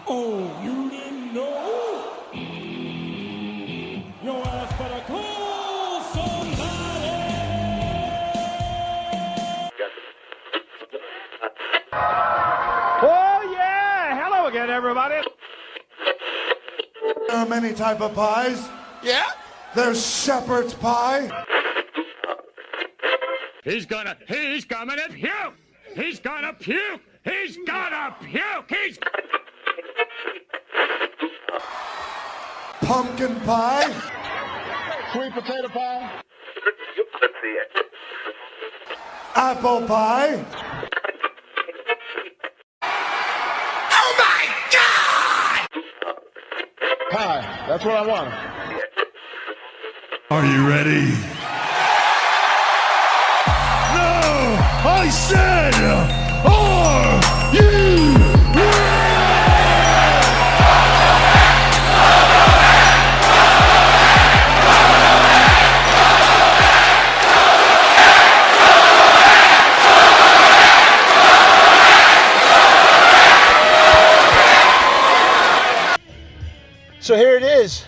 Oh, you didn't know? Your ass better call somebody! Oh, yeah! Hello again, everybody! There are many type of pies. Yeah? There's shepherd's pie. He's gonna puke! He's gonna puke! He's gonna puke! Pumpkin pie. Sweet potato pie? Apple pie. Oh my God! Pie. That's what I want. Are you ready? No! I said, are you ready? So here it is,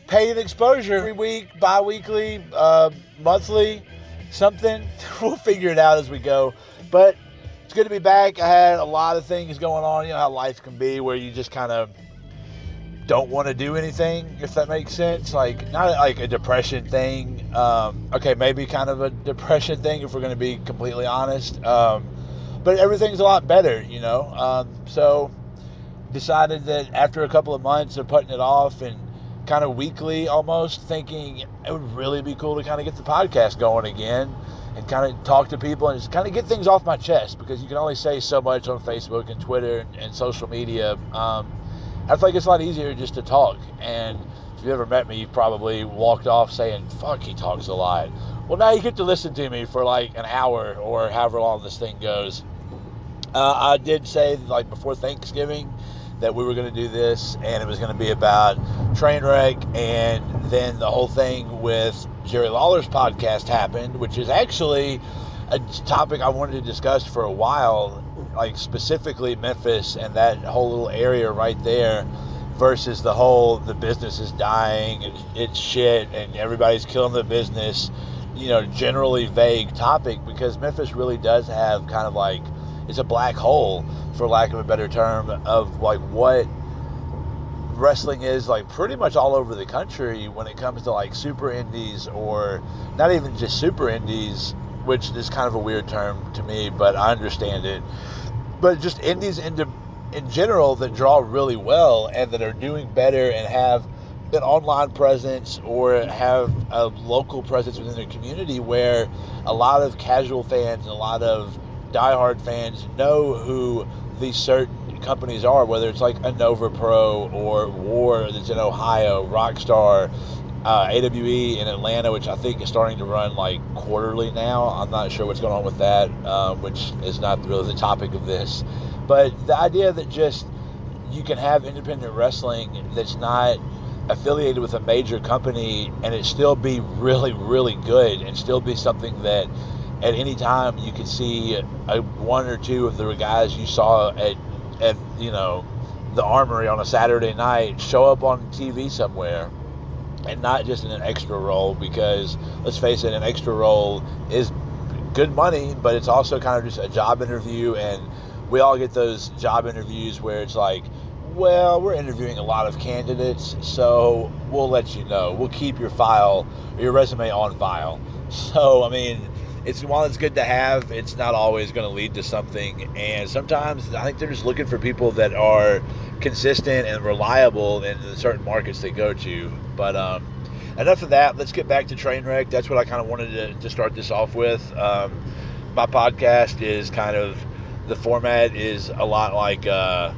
paid exposure every week, bi-weekly, monthly, something. We'll figure it out as we go, but it's good to be back. I had a lot of things going on, you know how life can be, where you just kind of don't want to do anything, if that makes sense. Like, not like a depression thing, okay, maybe kind of a depression thing if we're going to be completely honest, but everything's a lot better, you know, so decided that after a couple of months of putting it off and kind of weekly almost, thinking it would really be cool to kind of get the podcast going again and kind of talk to people and just kind of get things off my chest, because you can only say so much on Facebook and Twitter and social media. I feel like it's a lot easier just to talk, and if you've ever met me, you've probably walked off saying, fuck, he talks a lot. Well, now you get to listen to me for like an hour or however long this thing goes. I did say, like, before Thanksgiving that we were going to do this, and it was going to be about Trainwreck, and then the whole thing with Jerry Lawler's podcast happened, which is actually a topic I wanted to discuss for a while, like specifically Memphis and that whole little area right there versus the business is dying, it's shit, and everybody's killing the business, you know, generally vague topic, because Memphis really does have kind of like, it's a black hole, for lack of a better term, of like what wrestling is like pretty much all over the country when it comes to like super indies, or not even just super indies, which is kind of a weird term to me, but I understand it. But just indies in general that draw really well and that are doing better and have an online presence or have a local presence within their community, where a lot of casual fans and a lot of diehard fans know who these certain companies are, whether it's like a Nova Pro or War that's in Ohio, Rockstar, AWE in Atlanta, which I think is starting to run like quarterly now. I'm not sure what's going on with that, which is not really the topic of this. But the idea that just you can have independent wrestling that's not affiliated with a major company and it still be really, really good and still be something that at any time you could see one or two of the guys you saw at you know, the Armory on a Saturday night show up on TV somewhere, and not just in an extra role, because let's face it, an extra role is good money, but it's also kind of just a job interview, and we all get those job interviews where it's like, well, we're interviewing a lot of candidates, so we'll let you know. We'll keep your file, your resume on file. So, I mean, while it's good to have, it's not always going to lead to something. And sometimes I think they're just looking for people that are consistent and reliable in the certain markets they go to. But enough of that. Let's get back to Trainwreck. That's what I kind of wanted to start this off with. My podcast is kind of, the format is a lot like, I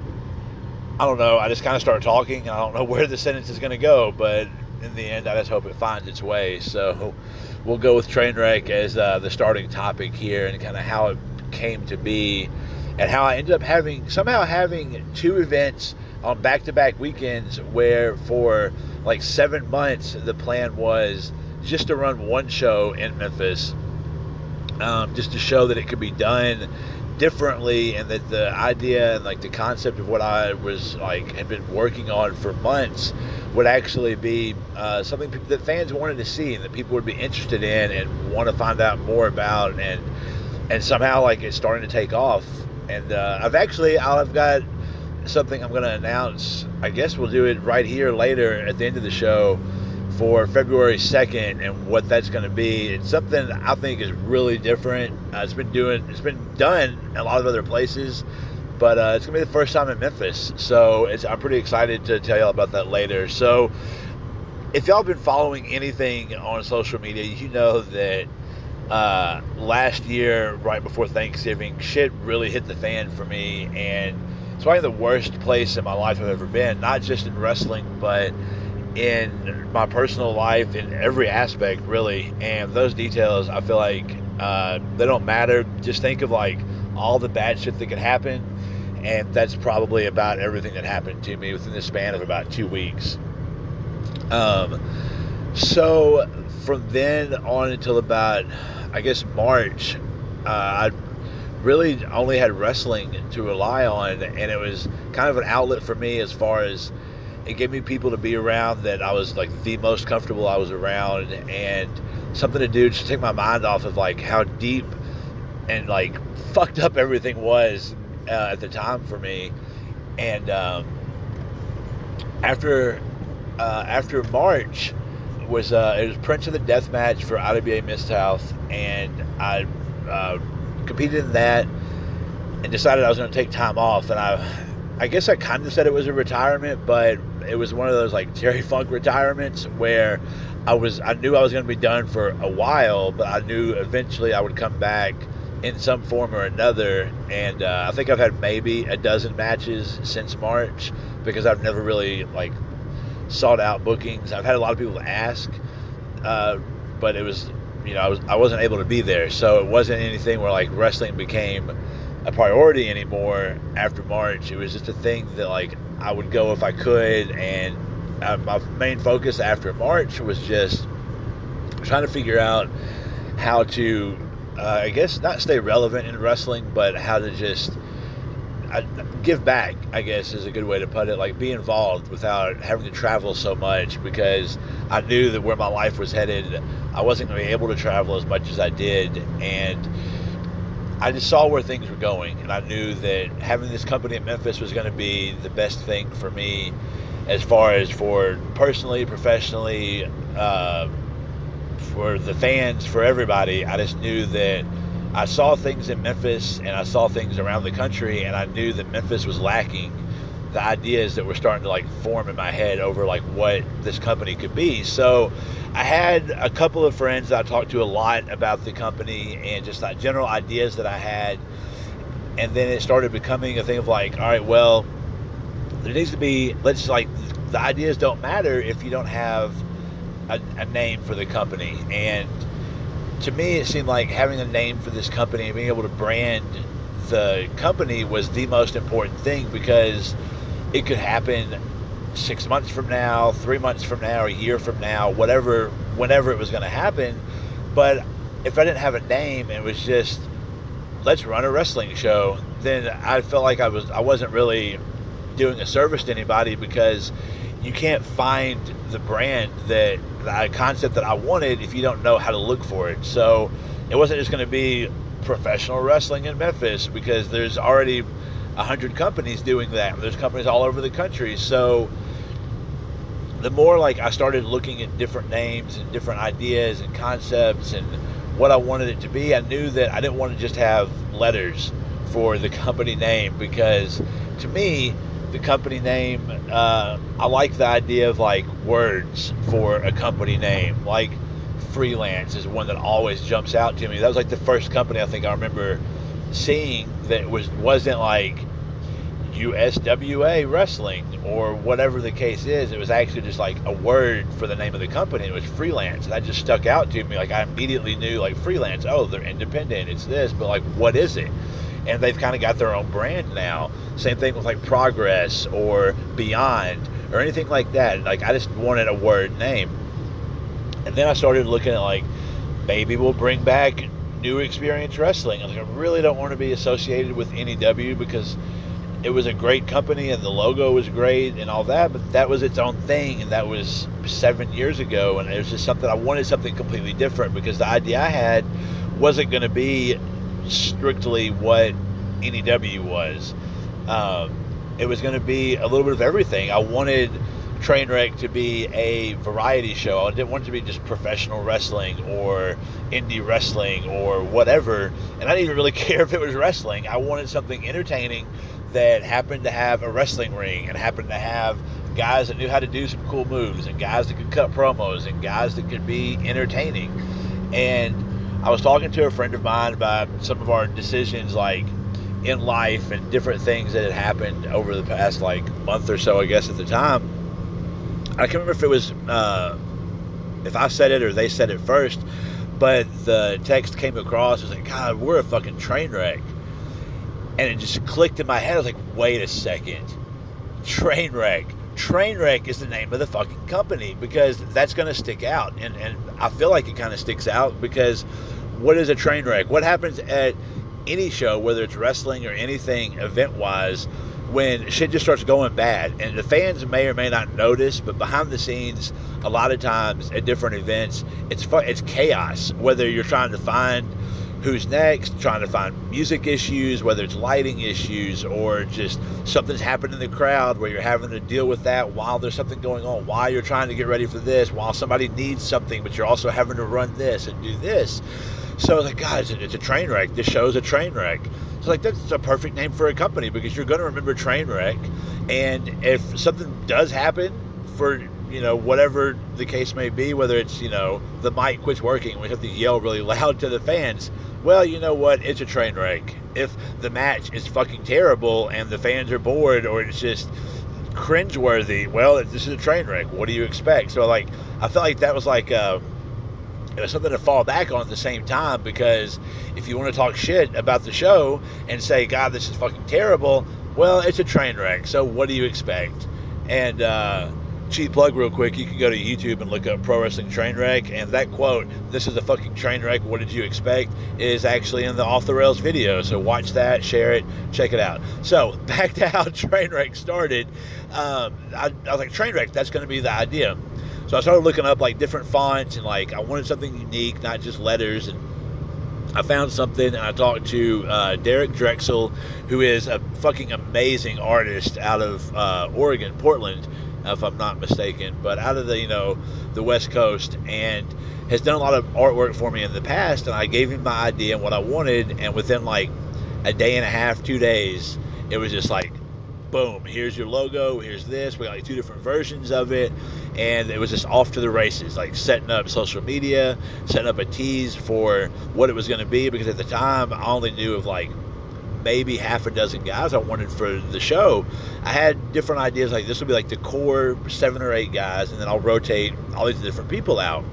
don't know, I just kind of start talking and I don't know where the sentence is going to go, but in the end I just hope it finds its way. So we'll go with Trainwreck as the starting topic here, and kind of how it came to be, and how I ended up having two events on back-to-back weekends, where for like 7 months the plan was just to run one show in Memphis, just to show that it could be done, differently, and that the idea and like the concept of what I was like had been working on for months would actually be something that fans wanted to see and that people would be interested in and want to find out more about, and somehow like it's starting to take off. And I've got something I'm going to announce. I guess we'll do it right here later at the end of the show for February 2nd, and what that's going to be. It's something I think is really different. It's been done in a lot of other places, but it's going to be the first time in Memphis. So I'm pretty excited to tell y'all about that later. So if y'all been following anything on social media, you know that last year, right before Thanksgiving, shit really hit the fan for me, and it's probably the worst place in my life I've ever been, not just in wrestling, but in my personal life, in every aspect, really. And those details, I feel like they don't matter. Just think of like all the bad shit that could happen, and that's probably about everything that happened to me within the span of about 2 weeks. So from then on until about, I guess, March, I really only had wrestling to rely on, and it was kind of an outlet for me as far as it gave me people to be around that I was like the most comfortable I was around, and something to do just to take my mind off of like how deep and like fucked up everything was at the time for me. And after March was it was Prince of the Death match for IWA Mid-South, and I competed in that and decided I was going to take time off. And I guess I kind of said it was a retirement, but it was one of those like Terry Funk retirements where I knew I was going to be done for a while, but I knew eventually I would come back in some form or another. And I think I've had maybe a dozen matches since March, because I've never really like sought out bookings. I've had a lot of people ask, but it was, you know, I wasn't able to be there, so it wasn't anything where like wrestling became a priority anymore after March. It was just a thing that like I would go if I could, and my main focus after March was just trying to figure out how to I guess not stay relevant in wrestling, but how to just give back, I guess is a good way to put it, like be involved without having to travel so much, because I knew that where my life was headed, I wasn't going to be able to travel as much as I did, and I just saw where things were going, and I knew that having this company in Memphis was going to be the best thing for me, as far as for personally, professionally, for the fans, for everybody. I just knew that I saw things in Memphis and I saw things around the country, and I knew that Memphis was lacking the ideas that were starting to like form in my head over like what this company could be. So I had a couple of friends that I talked to a lot about the company and just like general ideas that I had, and then it started becoming a thing of like, all right, well, there needs to be, let's like, the ideas don't matter if you don't have a name for the company. And to me, it seemed like having a name for this company and being able to brand the company was the most important thing, because it could happen 6 months from now, 3 months from now, a year from now, whenever it was going to happen. But if I didn't have a name, it was just, let's run a wrestling show, then I felt like I wasn't really doing a service to anybody, because you can't find the brand, the concept that I wanted, if you don't know how to look for it. So it wasn't just going to be professional wrestling in Memphis, because there's already 100 companies doing that. There's companies all over the country. So the more like I started looking at different names and different ideas and concepts and what I wanted it to be, I knew that I didn't want to just have letters for the company name, because to me, the company name, I like the idea of like words for a company name. Like Freelance is one that always jumps out to me. That was like the first company I think I remember seeing that wasn't like USWA Wrestling or whatever the case is. It was actually just like a word for the name of the company. It was Freelance. And that just stuck out to me. Like I immediately knew like Freelance, oh, they're independent, it's this, but like what is it? And they've kind of got their own brand now. Same thing with like Progress or Beyond or anything like that. Like I just wanted a word name. And then I started looking at like, maybe we'll bring back new experience wrestling. I was like, I really don't want to be associated with NEW because it was a great company and the logo was great and all that, but that was its own thing, and that was 7 years ago, and it was just something, I wanted something completely different because the idea I had wasn't going to be strictly what NEW was. It was going to be a little bit of everything. I wanted Trainwreck to be a variety show. I didn't want it to be just professional wrestling or indie wrestling or whatever, and I didn't even really care if it was wrestling. I wanted something entertaining that happened to have a wrestling ring and happened to have guys that knew how to do some cool moves and guys that could cut promos and guys that could be entertaining. And I was talking to a friend of mine about some of our decisions, like in life and different things that had happened over the past like month or so, I guess at the time. I can't remember if it was if I said it or they said it first, but the text came across. It was like, God, we're a fucking train wreck. And it just clicked in my head. I was like, wait a second. Trainwreck. Trainwreck is the name of the fucking company, because that's going to stick out. And I feel like it kind of sticks out because what is a train wreck? What happens at any show, whether it's wrestling or anything event-wise, when shit just starts going bad? And the fans may or may not notice, but behind the scenes, a lot of times at different events, it's chaos. Whether you're trying to find who's next, trying to find music issues, whether it's lighting issues or just something's happened in the crowd where you're having to deal with that while there's something going on, while you're trying to get ready for this, while somebody needs something, but you're also having to run this and do this. So I was like, God, it's a train wreck. This show's a train wreck. So like, that's a perfect name for a company, because you're going to remember Trainwreck. And if something does happen for, whatever the case may be, whether it's, the mic quits working, we have to yell really loud to the fans. Well, you know what? It's a train wreck. If the match is fucking terrible and the fans are bored, or it's just cringeworthy, well, this is a train wreck. What do you expect? So like, I felt like that was like, something to fall back on at the same time, because if you want to talk shit about the show and say, God, this is fucking terrible, well, it's a train wreck. So what do you expect? And, cheap plug real quick, you can go to YouTube and look up Pro Wrestling Trainwreck, and that quote, "This is a fucking train wreck, what did you expect?" is actually in the Off the Rails video. So watch that, share it, check it out. So back to how Trainwreck started. I was like, Trainwreck, that's going to be the idea. So I started looking up like different fonts, and like I wanted something unique, not just letters. And I found something, and I talked to Derek Drexel, who is a fucking amazing artist out of Oregon, Portland, if I'm not mistaken, but out of the West Coast, and has done a lot of artwork for me in the past. And I gave him my idea and what I wanted, and within like a day and a half, 2 days, it was just like, boom, here's your logo, here's this. We got like 2 different versions of it, and it was just off to the races, like setting up social media, setting up a tease for what it was going to be, because at the time I only knew of like maybe half a dozen guys I wanted for the show. I had different ideas, like this would be like the core 7 or 8 guys, and then I'll rotate all these different people out.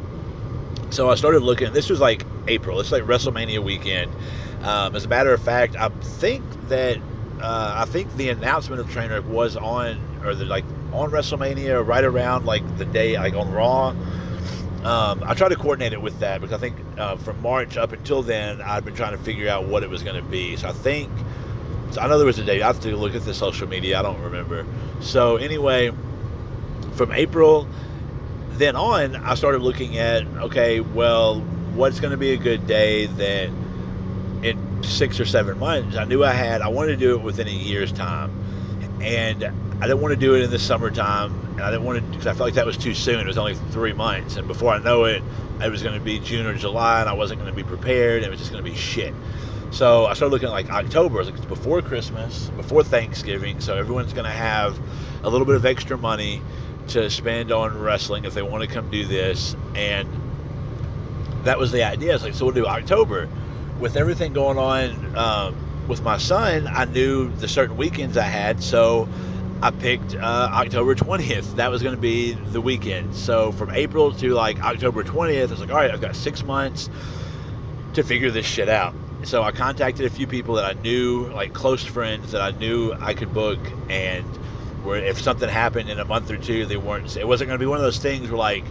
So I started looking. This was like April. It's like WrestleMania weekend. As a matter of fact, I think the announcement of Trainwreck was on WrestleMania, right around like the day, like on Raw. I tried to coordinate it with that, because I think from March up until then, I'd been trying to figure out what it was going to be. So I know there was a day. I have to look at the social media. I don't remember. So anyway, from April then on, I started looking at, okay, well, what's going to be a good day that in 6 or 7 months, I knew I wanted to do it within a year's time. And I didn't want to do it in the summertime, and I didn't want to, because I felt like that was too soon. It was only 3 months, and before I know it, it was going to be June or July, and I wasn't going to be prepared. It was just going to be shit. So I started looking at like October. It's before Christmas, before Thanksgiving, so everyone's going to have a little bit of extra money to spend on wrestling if they want to come do this. And that was the idea. It's like, so we'll do October. With everything going on with my son, I knew the certain weekends I had, so I picked October 20th. That was going to be the weekend. So from April to like October 20th, I was like, all right, I've got 6 months to figure this shit out. So I contacted a few people that I knew, like close friends that I knew I could book, and where if something happened in a month or two, it wasn't going to be one of those things where like,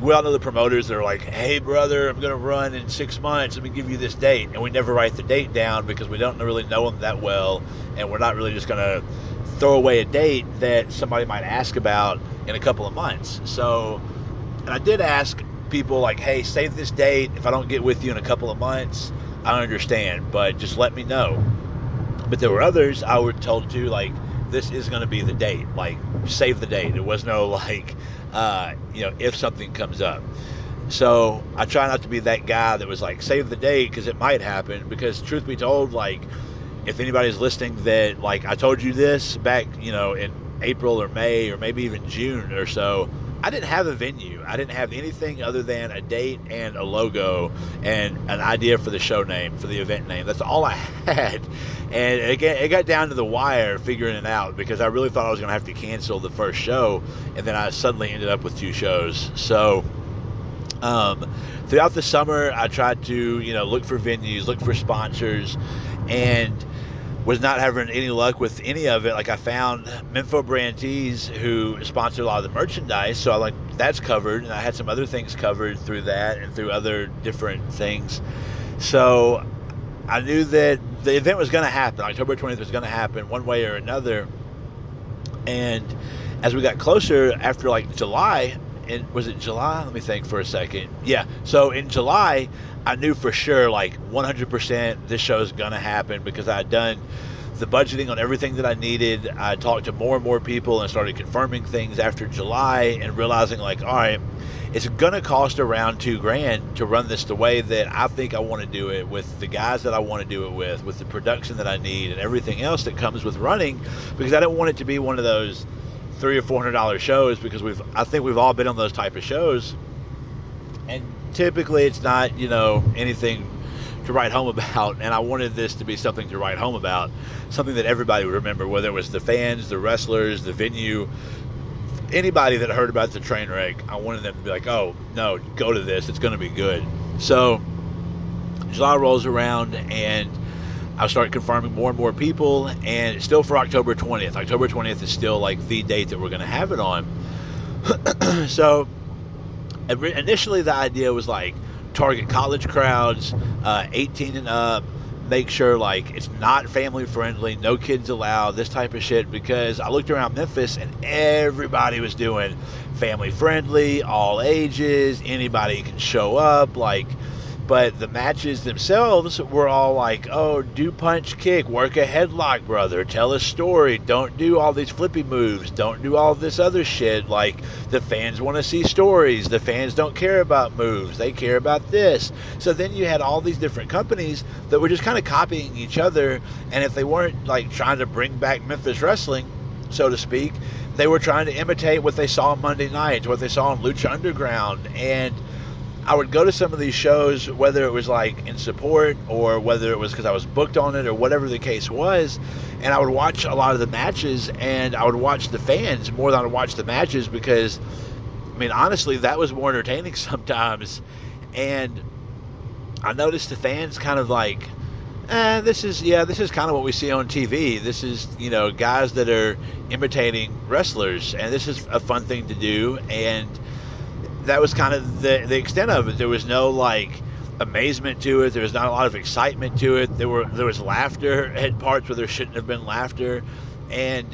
we all know the promoters that are like, hey, brother, I'm going to run in 6 months. Let me give you this date. And we never write the date down because we don't really know them that well. And we're not really just going to throw away a date that somebody might ask about in a couple of months. So, and I did ask people like, hey, save this date. If I don't get with you in a couple of months, I understand, but just let me know. But there were others I was told to, like, this is going to be the date. Like, save the date. There was no, like, if something comes up. So I try not to be that guy that was like, save the date because it might happen. Because truth be told, like, if anybody's listening that, like, I told you this back, in April or May or maybe even June or so, I didn't have a venue. I didn't have anything other than a date and a logo and an idea for the show name, for the event name. That's all I had. And it got down to the wire figuring it out because I really thought I was going to have to cancel the first show. And then I suddenly ended up with 2 shows. So throughout the summer, I tried to, look for venues, look for sponsors, and was not having any luck with any of it. Like, I found Menfo Brand Tees, who sponsored a lot of the merchandise, so that's covered, and I had some other things covered through that and through other different things. So I knew that the event was going to happen. October 20th was going to happen one way or another. And as we got closer, after like July, and was it July? Let me think for a second. Yeah, so in July, I knew for sure, like 100%, this show is going to happen because I had done the budgeting on everything that I needed. I talked to more and more people and started confirming things after July and realizing, like, all right, it's going to cost around $2,000 to run this the way that I think I want to do it, with the guys that I want to do it with the production that I need and everything else that comes with running, because I don't want it to be one of those $300 or $400 shows, because I think we've all been on those type of shows, and typically it's not, anything to write home about, and I wanted this to be something to write home about, something that everybody would remember, whether it was the fans, the wrestlers, the venue, anybody that heard about the Trainwreck. I wanted them to be like, oh, no, go to this, it's going to be good. So July rolls around, and I started confirming more and more people, and it's still for October 20th. October 20th is still like the date that we're going to have it on. So initially the idea was like target college crowds, 18 and up, make sure like it's not family friendly, no kids allowed, this type of shit, because I looked around Memphis and everybody was doing family friendly, all ages, anybody can show up, like. But the matches themselves were all like, oh, do punch kick, work a headlock, brother, tell a story, don't do all these flippy moves, don't do all this other shit. Like, the fans want to see stories. The fans don't care about moves. They care about this. So then you had all these different companies that were just kind of copying each other. And if they weren't like trying to bring back Memphis wrestling, so to speak, they were trying to imitate what they saw on Monday nights, what they saw on Lucha Underground. And I would go to some of these shows, whether it was like in support or whether it was because I was booked on it or whatever the case was, and I would watch a lot of the matches, and I would watch the fans more than I would watch the matches, because, I mean, honestly, that was more entertaining sometimes. And I noticed the fans kind of like, this is kind of what we see on TV. This is, guys that are imitating wrestlers, and this is a fun thing to do. And that was kind of the extent of it. There was no like amazement to it. There was not a lot of excitement to it. There was laughter at parts where there shouldn't have been laughter. And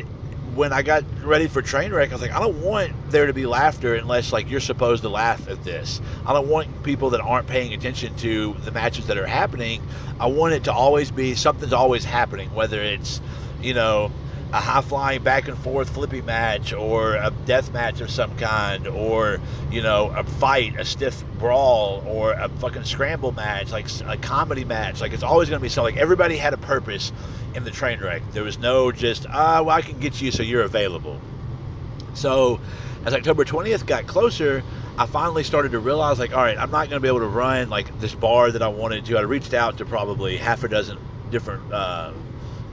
when I got ready for Trainwreck, I was like, I don't want there to be laughter unless like you're supposed to laugh at this. I don't want people that aren't paying attention to the matches that are happening. I want it to always be something's always happening, whether it's, a high-flying back-and-forth flippy match, or a death match of some kind, or, a fight, a stiff brawl, or a fucking scramble match, like a comedy match. Like, it's always going to be something. Like, everybody had a purpose in the Trainwreck. There was no just, well, I can get you so you're available. So as October 20th got closer, I finally started to realize, like, all right, I'm not going to be able to run, like, this bar that I wanted to. I reached out to probably half a dozen different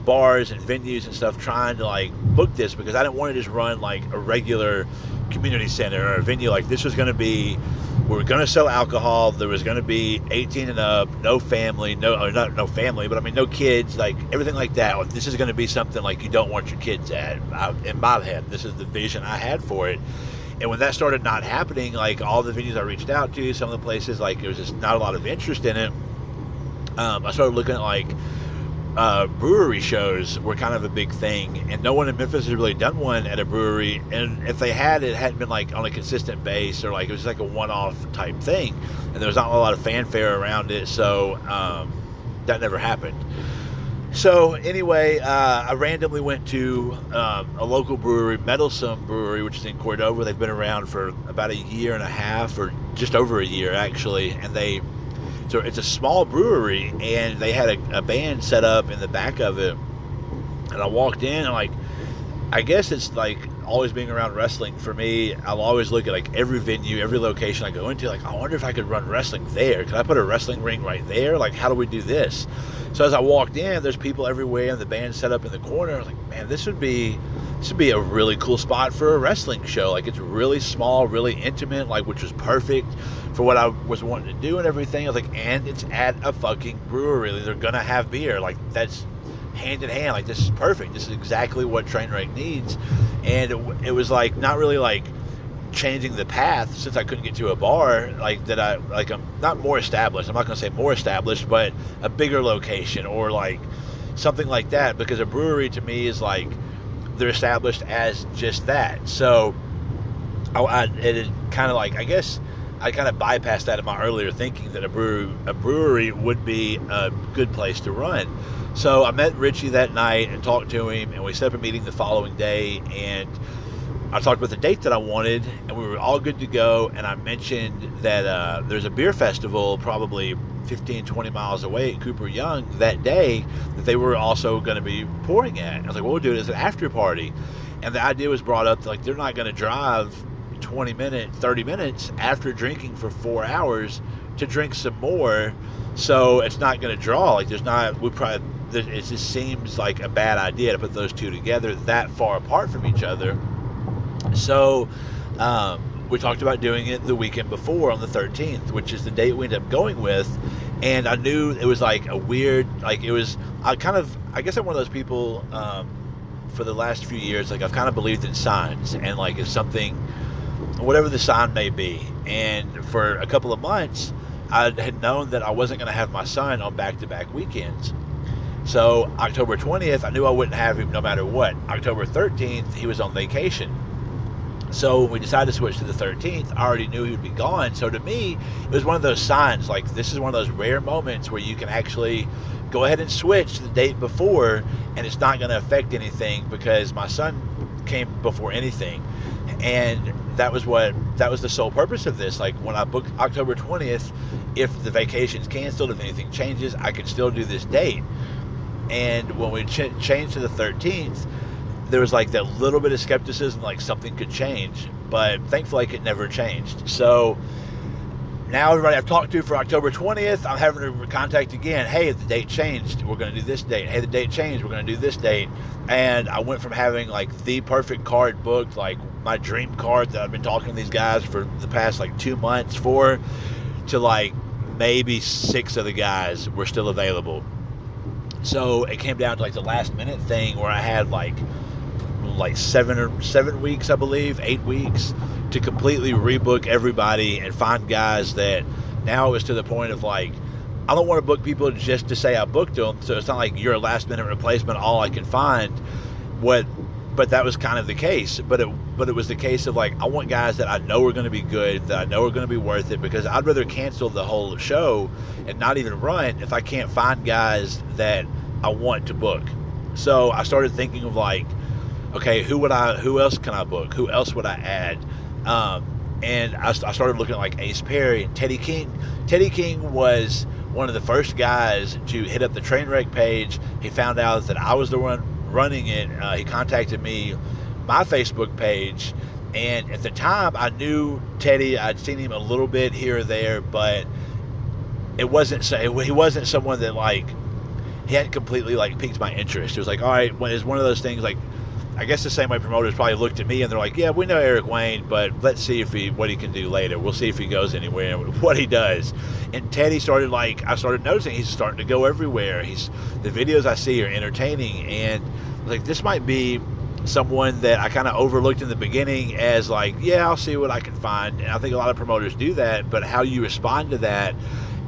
bars and venues and stuff trying to like book this, because I didn't want to just run like a regular community center or a venue. Like, this was going to be, we were going to sell alcohol, there was going to be 18 and up, no family, no family, but I mean no kids, like everything like that. Like, this is going to be something like you don't want your kids at. In my head, this is the vision I had for it. And when that started not happening, like all the venues I reached out to, some of the places, like there was just not a lot of interest in it. I started looking at like brewery shows were kind of a big thing, and no one in Memphis has really done one at a brewery. And if they had, it hadn't been like on a consistent base, or like it was like a one-off type thing, and there was not a lot of fanfare around it. So that never happened. So anyway, I randomly went to a local brewery, Meddlesome Brewery, which is in Cordova. They've been around for about a year and a half, or just over a year actually, and so it's a small brewery, and they had a band set up in the back of it. And I walked in, and like, I guess it's like always being around wrestling for me, I'll always look at like every venue, every location I go into, like, I wonder if I could run wrestling there. Could I put a wrestling ring right there? Like, how do we do this? So as I walked in, there's people everywhere, and the band set up in the corner. I was like, man, this would be a really cool spot for a wrestling show. Like, it's really small, really intimate, like, which was perfect for what I was wanting to do and everything. I was like, and it's at a fucking brewery. They're gonna have beer. Like, that's hand in hand. Like, this is perfect. This is exactly what Trainwreck needs. And it was like not really like changing the path, since I couldn't get to a bar like that. I'm not more established. I'm not gonna say more established, but a bigger location or like something like that, because a brewery to me is like they're established as just that. So it kind of like, I guess I kind of bypassed that in my earlier thinking that a brewery would be a good place to run. So I met Richie that night and talked to him, and we set up a meeting the following day, and I talked about the date that I wanted, and we were all good to go. And I mentioned that there's a beer festival probably 15, 20 miles away at Cooper Young that day that they were also going to be pouring at. I was like, well, we'll do it as an after party. And the idea was brought up that, like, they're not going to drive 20 minutes, 30 minutes after drinking for 4 hours to drink some more. So it's not going to draw. Like, it just seems like a bad idea to put those two together that far apart from each other. So we talked about doing it the weekend before on the 13th, which is the date we ended up going with. And I knew it was like a weird, like it was, I guess I'm one of those people for the last few years, like I've kind of believed in signs, and like if something, whatever the sign may be. And for a couple of months, I had known that I wasn't going to have my son on back-to-back weekends. So October 20th, I knew I wouldn't have him no matter what. October 13th, he was on vacation. So we decided to switch to the 13th. I already knew he would be gone. So to me, it was one of those signs, like this is one of those rare moments where you can actually go ahead and switch the date before, and it's not going to affect anything because my son came before anything. And that was the sole purpose of this. Like, when I booked October 20th, if the vacation's canceled, if anything changes, I can still do this date. And when we changed to the 13th, there was like that little bit of skepticism, like something could change, but thankfully it never changed. So now everybody I've talked to for October 20th, I'm having to contact again. Hey, the date changed, we're going to do this date. Hey, the date changed, we're going to do this date. And I went from having like the perfect card booked, like my dream card that I've been talking to these guys for the past like 2 months for, to like maybe 6 of the guys were still available. So it came down to like the last minute thing where I had like 7 weeks, I believe, 8 weeks to completely rebook everybody and find guys that now it was to the point of like, I don't want to book people just to say I booked them. So it's not like you're a last minute replacement, all I can find. But that was kind of the case. But it was the case of like, I want guys that I know are going to be good, that I know are going to be worth it, because I'd rather cancel the whole show and not even run if I can't find guys that I want to book. So I started thinking of like, okay, who else can I book? Who else would I add? And I started looking at like Ace Perry and Teddy King. Teddy King was one of the first guys to hit up the Trainwreck page. He found out that I was the one running it. He contacted me, my Facebook page, and at the time I knew Teddy. I'd seen him a little bit here or there, but he wasn't someone that like, he hadn't completely like piqued my interest. It was like, all right, it's one of those things like, I guess the same way promoters probably looked at me and they're like, yeah, we know Eric Wayne, but let's see what he can do later. We'll see if he goes anywhere and what he does. And Teddy I started noticing he's starting to go everywhere. The videos I see are entertaining, and like, this might be someone that I kind of overlooked in the beginning as like, yeah, I'll see what I can find. And I think a lot of promoters do that, but how you respond to that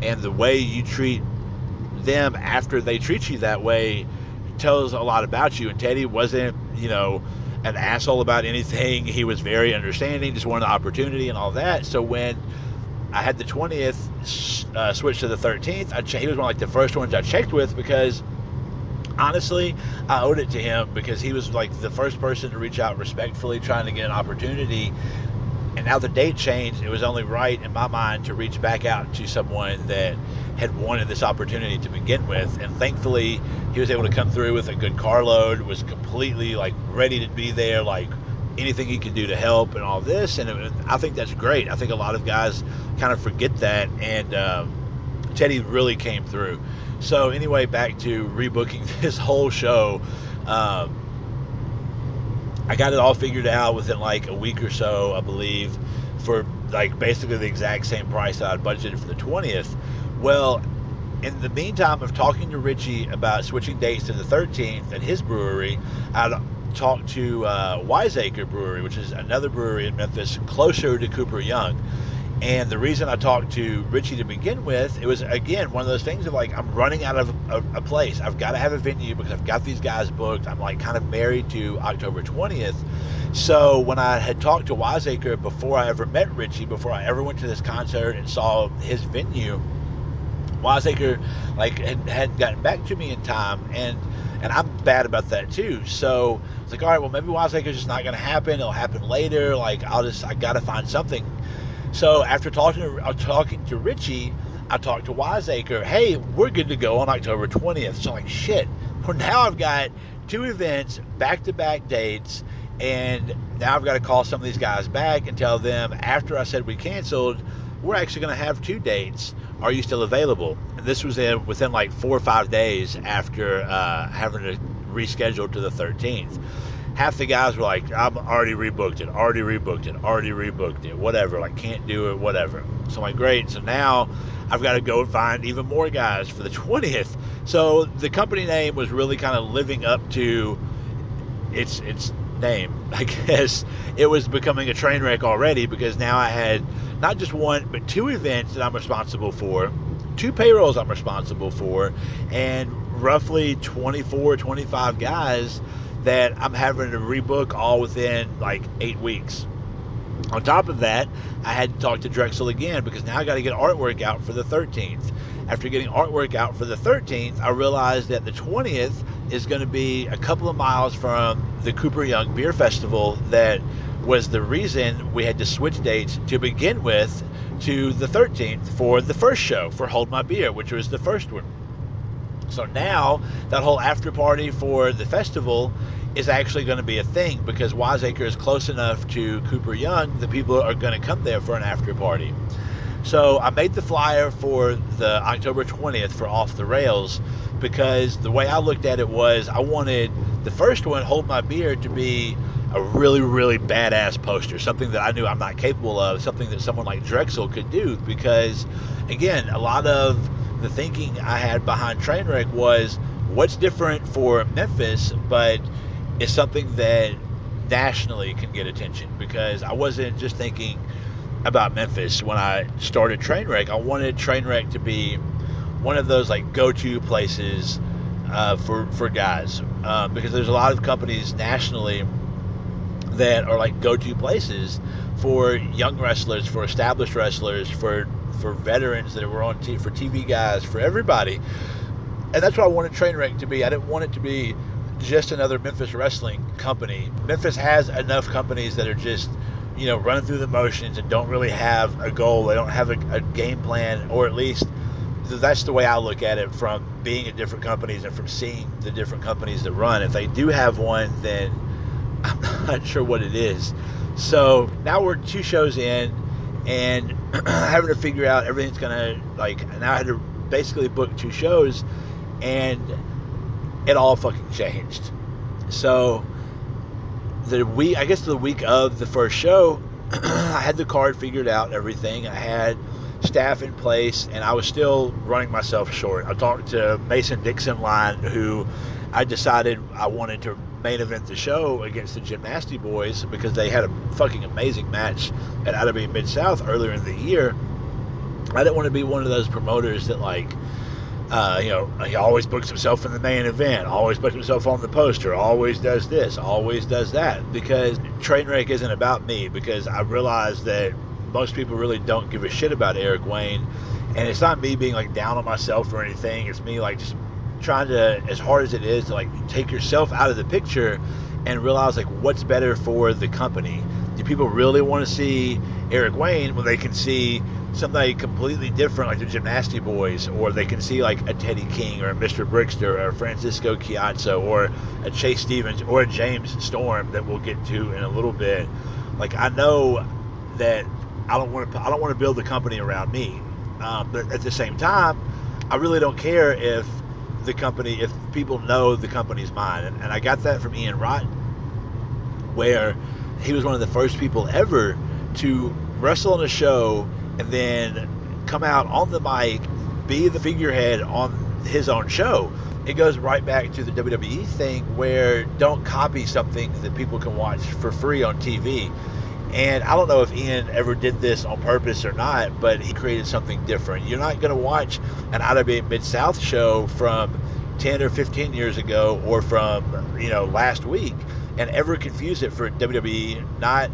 and the way you treat them after they treat you that way tells a lot about you. And Teddy wasn't, an asshole about anything. He was very understanding, just wanted the opportunity and all that. So when I had the 20th switch to the 13th, he was one of like the first ones I checked with, because honestly, I owed it to him, because he was like the first person to reach out respectfully, trying to get an opportunity. And now the date changed. It was only right in my mind to reach back out to someone that had wanted this opportunity to begin with. And thankfully, he was able to come through with a good carload, was completely like ready to be there, like anything he could do to help and all this. And I think that's great. I think a lot of guys kind of forget that. And Teddy really came through. So anyway, back to rebooking this whole show. I got it all figured out within like a week or so, I believe, for like basically the exact same price that I'd budgeted for the 20th. Well, in the meantime of talking to Richie about switching dates to the 13th at his brewery, I'd talked to Wiseacre Brewery, which is another brewery in Memphis closer to Cooper Young. And the reason I talked to Richie to begin with, it was, again, one of those things of like, I'm running out of a place. I've got to have a venue because I've got these guys booked. I'm like kind of married to October 20th. So when I had talked to Wiseacre before I ever met Richie, before I ever went to this concert and saw his venue, Wiseacre like hadn't gotten back to me in time, and I'm bad about that too. So it's like, all right, well, maybe Wiseacre's just not going to happen. It'll happen later. Like I got to find something. So after talking to Richie, I talked to Wiseacre. Hey, we're good to go on October 20th. So I'm like, shit. Well, now I've got 2 events, back-to-back dates, and now I've got to call some of these guys back and tell them, after I said we canceled, we're actually going to have 2 dates. Are you still available? And this was within like 4 or 5 days after having to reschedule to the 13th. Half the guys were like, I'm already rebooked it, whatever, like can't do it, whatever. So I'm like, great. So now I've got to go and find even more guys for the 20th. So the company name was really kind of living up to its name. I guess it was becoming a train wreck already, because now I had not just 1, but 2 events that I'm responsible for, 2 payrolls I'm responsible for, and roughly 24, 25 guys that I'm having to rebook all within like 8 weeks. On top of that, I had to talk to Drexel again, because now I got to get artwork out for the 13th. After getting artwork out for the 13th, I realized that the 20th is going to be a couple of miles from the Cooper Young Beer Festival that was the reason we had to switch dates to begin with to the 13th for the first show, for Hold My Beer, which was the first one. So now that whole after party for the festival is actually going to be a thing, because Wiseacre is close enough to Cooper Young that people are going to come there for an after party. So I made the flyer for the October 20th for Off the Rails, because the way I looked at it was I wanted the first one, Hold My Beer, to be a really, really badass poster, something that I knew I'm not capable of, something that someone like Drexel could do, because again, a lot of the thinking I had behind Trainwreck was what's different for Memphis, but it's something that nationally can get attention, because I wasn't just thinking about Memphis when I started Trainwreck. I wanted Trainwreck to be one of those like go-to places for guys, because there's a lot of companies nationally that are like go-to places for young wrestlers, for established wrestlers, for veterans that were on for TV guys, for everybody. And that's what I wanted Trainwreck to be. I didn't want it to be just another Memphis wrestling company. Memphis has enough companies that are just, running through the motions and don't really have a goal. They don't have a game plan, or at least that's the way I look at it from being at different companies and from seeing the different companies that run. If they do have one, then I'm not sure what it is. So now we're 2 shows in, and having to figure out everything's gonna now I had to basically book 2 shows, and it all fucking changed. So the week of the first show, I had the card figured out, everything. I had staff in place, and I was still running myself short. I talked to Mason Dixon Line, who I decided I wanted to main event the show against the Gymnasty Boys because they had a fucking amazing match at IWA Mid-South earlier in the year. I didn't want to be one of those promoters that, like, he always books himself in the main event, always puts himself on the poster, always does this, always does that, because Trainwreck isn't about me, because I realize that most people really don't give a shit about Eric Wayne, and it's not me being, like, down on myself or anything. It's me, like, just trying to, as hard as it is, to, like, take yourself out of the picture and realize, like, what's better for the company. Do people really want to see Eric Wayne when they can see somebody completely different, like the Gymnasty Boys, or they can see, like, a Teddy King or a Mr. Brickster or a Francisco Ciatso or a Chase Stevens or a James Storm that we'll get to in a little bit? Like, I know that I don't want to build the company around me, but at the same time, I really don't care if people know the company's mine. And I got that from Ian Rotten, where he was one of the first people ever to wrestle on a show and then come out on the mic, be the figurehead on his own show. It goes right back to the WWE thing, where don't copy something that people can watch for free on TV. And I don't know if Ian ever did this on purpose or not, but he created something different. You're not going to watch an IWA Mid-South show from 10 or 15 years ago or from, last week and ever confuse it for WWE, not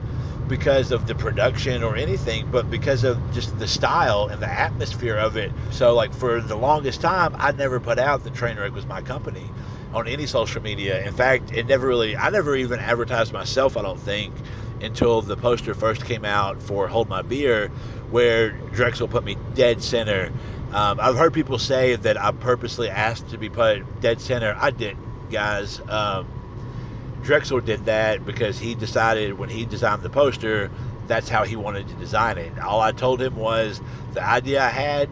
because of the production or anything, but because of just the style and the atmosphere of it. So, like, for the longest time, I never put out that Trainwreck was my company on any social media. In fact, I never even advertised myself, I don't think, until the poster first came out for Hold My Beer, where Drexel put me dead center. I've heard people say that I purposely asked to be put dead center. I didn't, guys. Drexel did that because he decided when he designed the poster, that's how he wanted to design it. All I told him was the idea I had,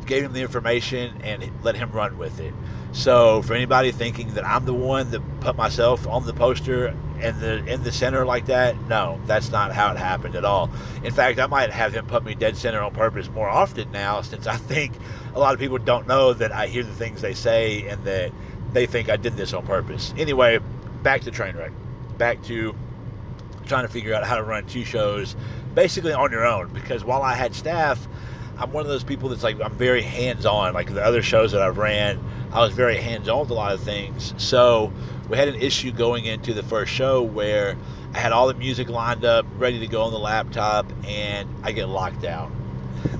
gave him the information, and let him run with it. So for anybody thinking that I'm the one that put myself on the poster and in the center like that, no, that's not how it happened at all. In fact, I might have him put me dead center on purpose more often now, since I think a lot of people don't know that I hear the things they say and that they think I did this on purpose. Anyway, back to Trainwreck. Back to trying to figure out how to run two shows basically on your own, because while I had staff, I'm one of those people that's like, I'm very hands-on. Like the other shows that I've ran, I was very hands-on with a lot of things. So we had an issue going into the first show where I had all the music lined up, ready to go on the laptop, and I get locked out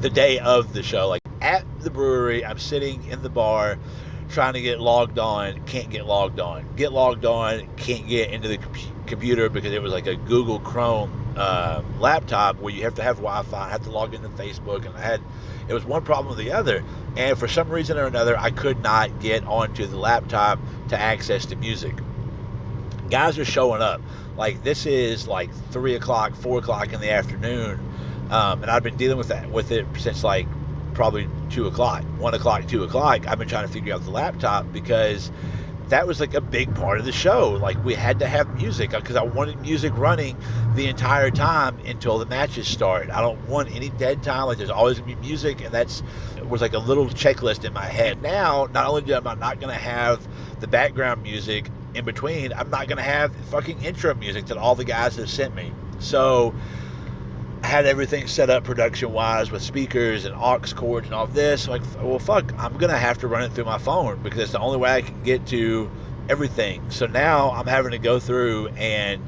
the day of the show. Like at the brewery, I'm sitting in the bar trying to get logged on, can't get logged on. Get logged on, can't get into the computer because it was like a Google Chrome laptop where you have to have Wi-Fi, I have to log into Facebook, and it was one problem or the other. And for some reason or another, I could not get onto the laptop to access the music. Guys are showing up. Like, this is like 3 o'clock, 4 o'clock in the afternoon. And I've been dealing with it since like probably 2 o'clock, 1 o'clock, 2 o'clock. I've been trying to figure out the laptop because that was like a big part of the show. Like, we had to have music because I wanted music running the entire time until the matches start. I don't want any dead time. Like, there's always gonna be music, and it was like a little checklist in my head. Now, not only am I not gonna have the background music in between, I'm not gonna have fucking intro music that all the guys have sent me. So I had everything set up production-wise with speakers and aux cords and all this. Like, well, fuck, I'm going to have to run it through my phone because it's the only way I can get to everything. So now I'm having to go through and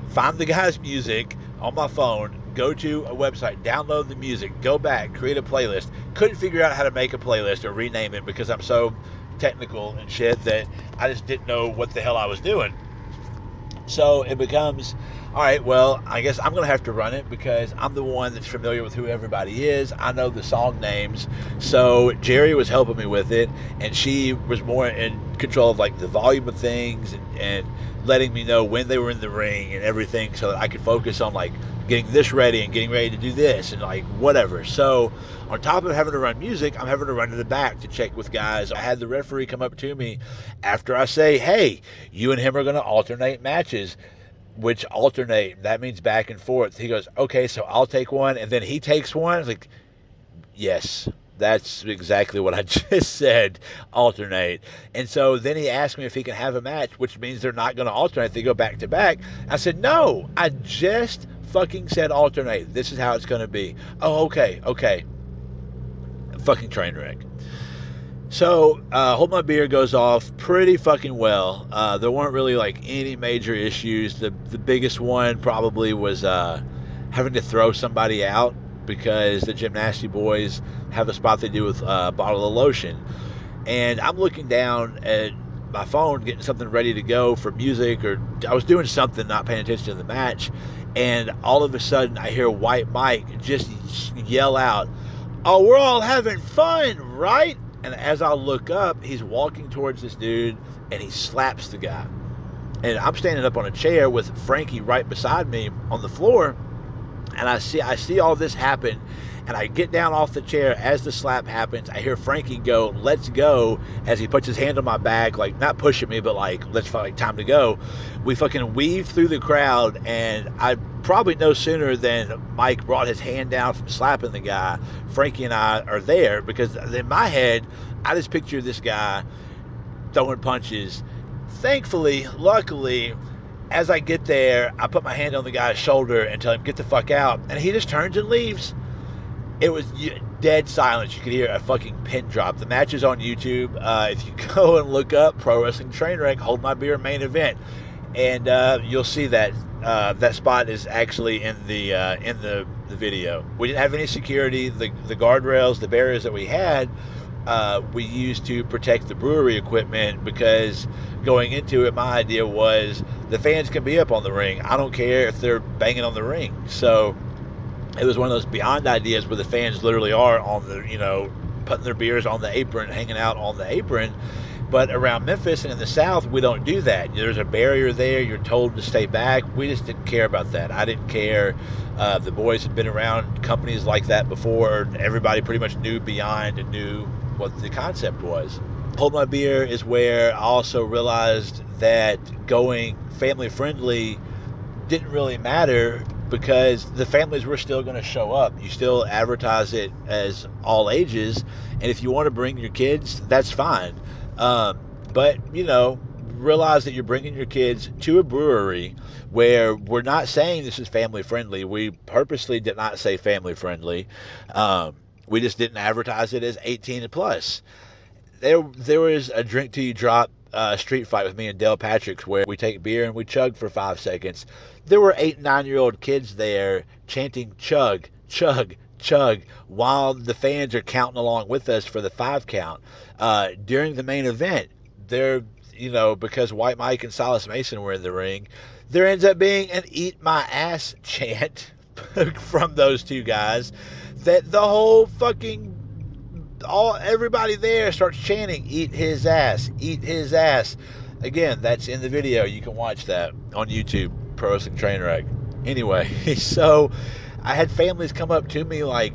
find the guy's music on my phone, go to a website, download the music, go back, create a playlist. Couldn't figure out how to make a playlist or rename it because I'm so technical and shit that I just didn't know what the hell I was doing. So it becomes, all right, well, I guess I'm going to have to run it because I'm the one that's familiar with who everybody is. I know the song names. So Jerry was helping me with it, and she was more in control of like the volume of things and letting me know when they were in the ring and everything so that I could focus on like getting this ready and getting ready to do this and like whatever. So on top of having to run music, I'm having to run to the back to check with guys. I had the referee come up to me after I say, hey, you and him are going to alternate matches. Which alternate, that means back and forth. He goes, okay, so I'll take one and then he takes one. It's like, yes. That's exactly what I just said, alternate. And so then he asked me if he can have a match, which means they're not going to alternate. They go back to back. I said, no, I just fucking said alternate. This is how it's going to be. Oh, okay. Fucking train wreck. So, Hold My Beer goes off pretty fucking well. There weren't really like any major issues. The biggest one probably was having to throw somebody out because the Gymnasty boys have a spot they do with a bottle of lotion. And I'm looking down at my phone, getting something ready to go for music, or I was doing something, not paying attention to the match. And all of a sudden, I hear White Mike just yell out, "Oh, we're all having fun, right?" And as I look up, he's walking towards this dude, and he slaps the guy. And I'm standing up on a chair with Frankie right beside me on the floor, and I see all this happen, and I get down off the chair as the slap happens. I hear Frankie go, "Let's go," as he puts his hand on my back, like not pushing me, but like, let's like time to go. We fucking weave through the crowd, and I probably no sooner than Mike brought his hand down from slapping the guy, Frankie and I are there, because in my head, I just picture this guy throwing punches. Thankfully, luckily, as I get there, I put my hand on the guy's shoulder and tell him, "Get the fuck out," and he just turns and leaves. It was dead silence. You could hear a fucking pin drop. The match is on YouTube. If you go and look up Pro Wrestling Trainwreck, Hold My Beer main event, and you'll see that that spot is actually in the video. We didn't have any security. The guardrails, the barriers that we had, we used to protect the brewery equipment, because going into it, my idea was the fans can be up on the ring. I don't care if they're banging on the ring. So it was one of those beyond ideas where the fans literally are on the, putting their beers on the apron, hanging out on the apron. But around Memphis and in the South, we don't do that. There's a barrier there. You're told to stay back. We just didn't care about that. I didn't care. The boys had been around companies like that before. Everybody pretty much knew Beyond and knew what the concept was. Hold My Beer is where I also realized that going family friendly didn't really matter, because the families were still going to show up. You still advertise it as all ages, and if you want to bring your kids, that's fine. But realize that you're bringing your kids to a brewery where we're not saying this is family friendly. We purposely did not say family friendly. We just didn't advertise it as 18 and plus. There was a drink till you drop street fight with me and Dale Patrick's, where we take beer and we chug for 5 seconds. There were 8 and 9-year-old kids there chanting chug, chug, chug, while the fans are counting along with us for the 5 count. During the main event, because White Mike and Silas Mason were in the ring, there ends up being an "eat my ass" chant from those two guys, that the whole everybody there starts chanting, "Eat his ass, eat his ass." Again, that's in the video. You can watch that on YouTube, Pro Wrestling Trainwreck. Anyway, so I had families come up to me like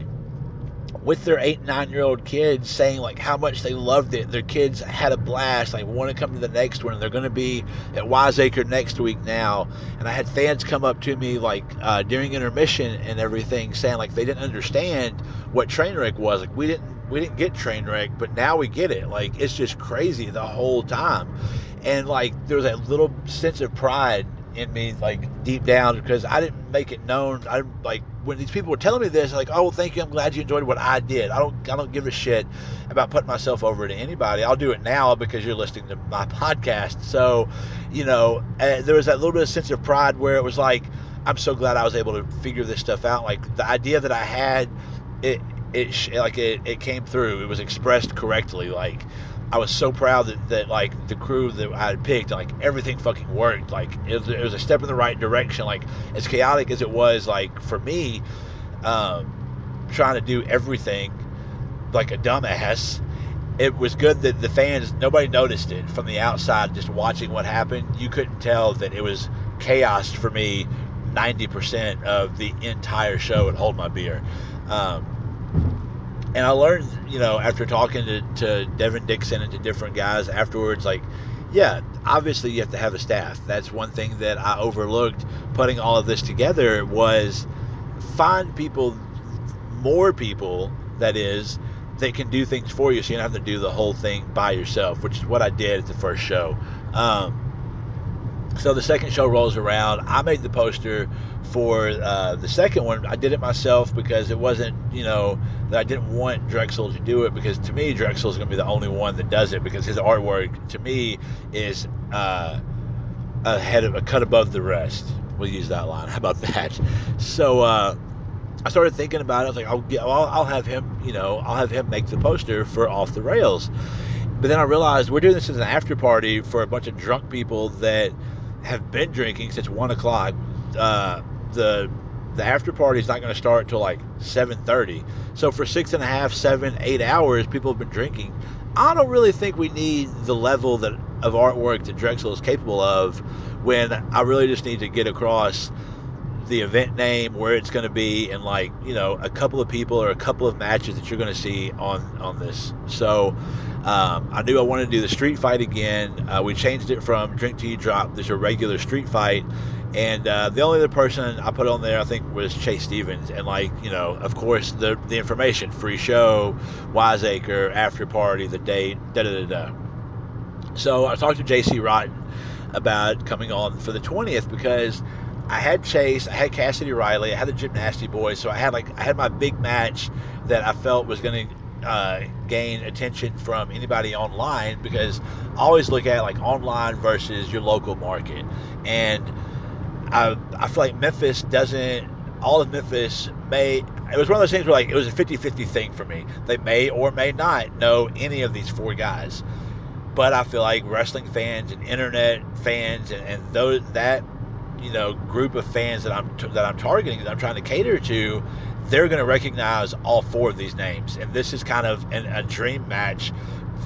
with their 8 and 9-year-old kids, saying like how much they loved it. Their kids had a blast, like want to come to the next one. They're going to be at Wiseacre next week now. And I had fans come up to me like during intermission and everything, saying like they didn't understand what Trainwreck was. Like we didn't get Trainwreck, but now we get it. Like it's just crazy the whole time. And like there was a little sense of pride in me, like deep down, because I didn't make it known. I like when these people were telling me this, like, "Oh, well, thank you. I'm glad you enjoyed what I did." I don't give a shit about putting myself over to anybody. I'll do it now because you're listening to my podcast. So, there was that little bit of sense of pride where it was like, I'm so glad I was able to figure this stuff out. Like the idea that I had, it came through. It was expressed correctly. Like I was so proud that like the crew that I had picked, like everything fucking worked. Like it was a step in the right direction. Like as chaotic as it was, like for me, trying to do everything like a dumbass, it was good that the fans, nobody noticed it from the outside. Just watching what happened, you couldn't tell that it was chaos for me 90% of the entire show at Hold My Beer. And I learned, after talking to Devin Dixon and to different guys afterwards, like, yeah, obviously you have to have a staff. That's one thing that I overlooked putting all of this together, was find people, more people, that is, that can do things for you, so you don't have to do the whole thing by yourself, which is what I did at the first show. So the second show rolls around. I made the poster for the second one. I did it myself because it wasn't, that I didn't want Drexel to do it, because to me, Drexel is going to be the only one that does it, because his artwork, to me, is a cut above the rest. We'll use that line. How about that? So I started thinking about it. I was like, I'll have him, I'll have him make the poster for Off the Rails. But then I realized we're doing this as an after party for a bunch of drunk people that have been drinking since 1 o'clock. The after party is not going to start till like 7:30. So for 6.5, 7, 8 hours, people have been drinking. I don't really think we need the level of artwork that Drexel is capable of, when I really just need to get across the event name, where it's going to be, and a couple of people or a couple of matches that you're going to see on this. So I knew I wanted to do the street fight again. We changed it from Drink Till You Drop. There's a regular street fight, and the only other person I put on there, I think, was Chase Stevens. And of course, the information: free show, Wiseacre, after party, the date, So I talked to JC Rotten about coming on for the 20th, because I had Chase, I had Cassidy Riley, I had the Gymnasty Boys, so I had my big match that I felt was going to gain attention from anybody online, because I always look at online versus your local market. And I feel like Memphis doesn't, all of Memphis it was one of those things where it was a 50-50 thing for me. They may or may not know any of these four guys. But I feel like wrestling fans and internet fans and those group of fans that I'm targeting, that I'm trying to cater to, they're going to recognize all four of these names. And this is kind of a dream match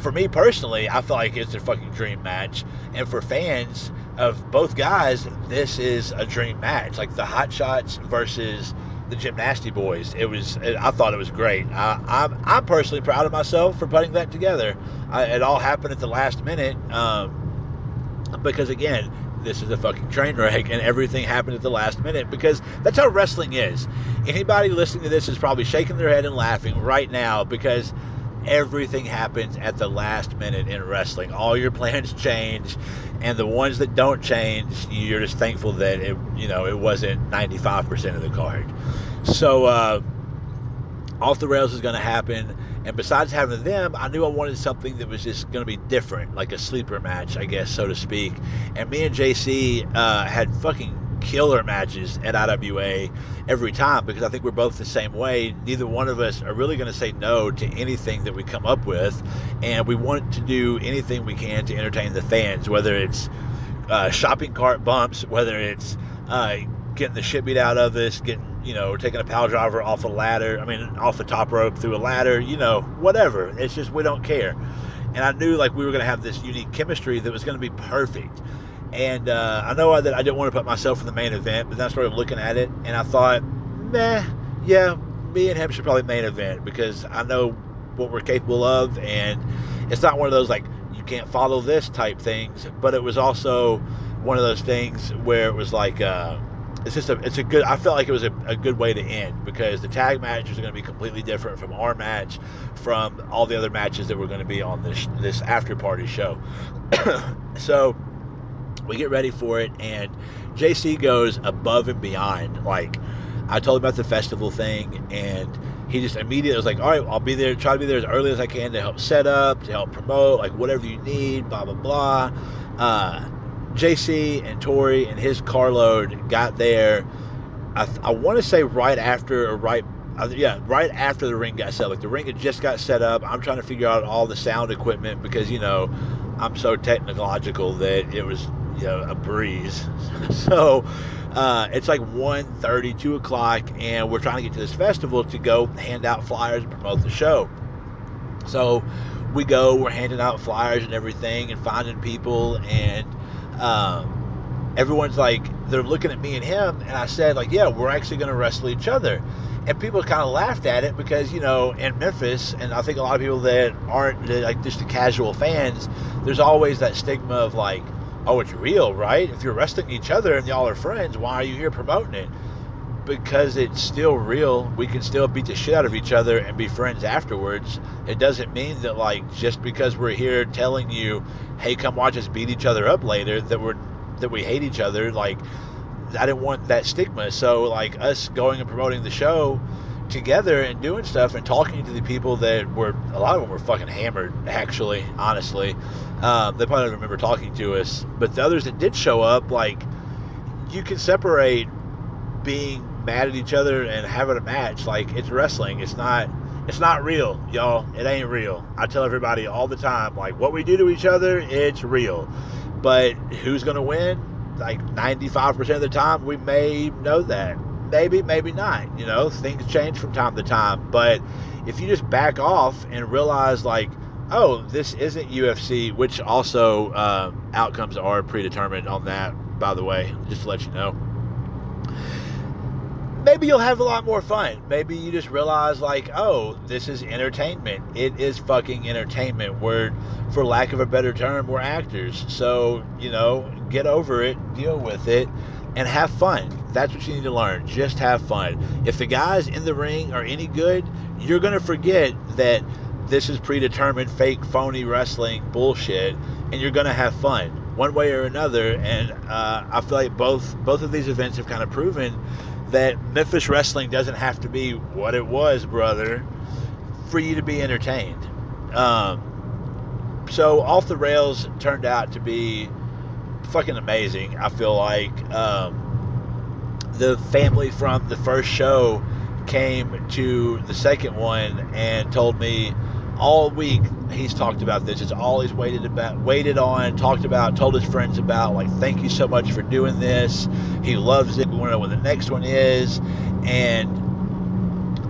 for me personally. I feel like it's a fucking dream match, and for fans of both guys, this is a dream match. Like the Hot Shots versus the Gymnasty Boys. I thought it was great. I'm personally proud of myself for putting that together. It all happened at the last minute, because again, this is a fucking train wreck, and everything happened at the last minute, because that's how wrestling is. Anybody listening to this is probably shaking their head and laughing right now, because everything happens at the last minute in wrestling. All your plans change, and the ones that don't change, you're just thankful that it wasn't 95% of the card. So Off the Rails is going to happen, and besides having them, I knew I wanted something that was just going to be different, like a sleeper match, I guess, so to speak. And me and JC had fucking killer matches at IWA every time, because I think we're both the same way. Neither one of us are really going to say no to anything that we come up with, and we want to do anything we can to entertain the fans, whether it's shopping cart bumps, whether it's getting the shit beat out of us, taking a pile driver off the top rope through a ladder, whatever. It's just, we don't care. And I knew we were going to have this unique chemistry that was going to be perfect. And I know that I didn't want to put myself in the main event, but then I started looking at it, and I thought, me and him should probably main event, because I know what we're capable of, and it's not one of those you can't follow this type things, but it was also one of those things where it was I felt like it was a good way to end, because the tag matches are going to be completely different from our match, from all the other matches that were going to be on this after party show. So we get ready for it, and JC goes above and beyond. I told him about the festival thing, and he just immediately was like, all right, I'll be there, try to be there as early as I can to help set up, to help promote, whatever you need, blah, blah, blah. JC and Tori and his carload got there, I want to say right after the ring got set. The ring had just got set up. I'm trying to figure out all the sound equipment, because, I'm so technological that it was, a breeze. So it's 1:30, 2 o'clock, and we're trying to get to this festival to go hand out flyers and promote the show. So we're handing out flyers and everything and finding people, and everyone's they're looking at me and him, and I said, we're actually going to wrestle each other. And people kind of laughed at it, because, in Memphis, and I think a lot of people that aren't just the casual fans, there's always that stigma of oh, it's real, right? If you're wrestling each other and y'all are friends, why are you here promoting it? because it's still real, we can still beat the shit out of each other and be friends afterwards. It doesn't mean that, like, just because we're here telling you, hey, come watch us beat each other up later, that we hate each other. Like, I didn't want that stigma. So, like, us going and promoting the show together and doing stuff and talking to the people that were, a lot of them were fucking hammered, actually, honestly. They probably don't remember talking to us. But the others that did show up, like, you can separate being mad at each other and having a match. Like, it's wrestling. It's not real, y'all. It ain't real. I tell everybody all the time, like, what we do to each other, it's real. But who's going to win? Like, 95% of the time, we may know that. Maybe, maybe not. You know, things change from time to time. But if you just back off and realize, like, oh, this isn't UFC, which also outcomes are predetermined on that, by the way, just to let you know. Maybe you'll have a lot more fun. Maybe you just realize, like, oh, this is entertainment. It is fucking entertainment. We're, for lack of a better term, we're actors. So, you know, get over it, deal with it, and have fun. That's what you need to learn. Just have fun. If the guys in the ring are any good, you're going to forget that this is predetermined, fake, phony wrestling bullshit, and you're going to have fun one way or another. And I feel like both of these events have kind of proven that Memphis wrestling doesn't have to be what it was, brother, for you to be entertained. So Off the Rails turned out to be fucking amazing. I feel like the family from the first show came to the second one and told me all week he's talked about this. It's all he's waited on, talked about, told his friends about, like, thank you so much for doing this. He loves it. We want to know when the next one is. And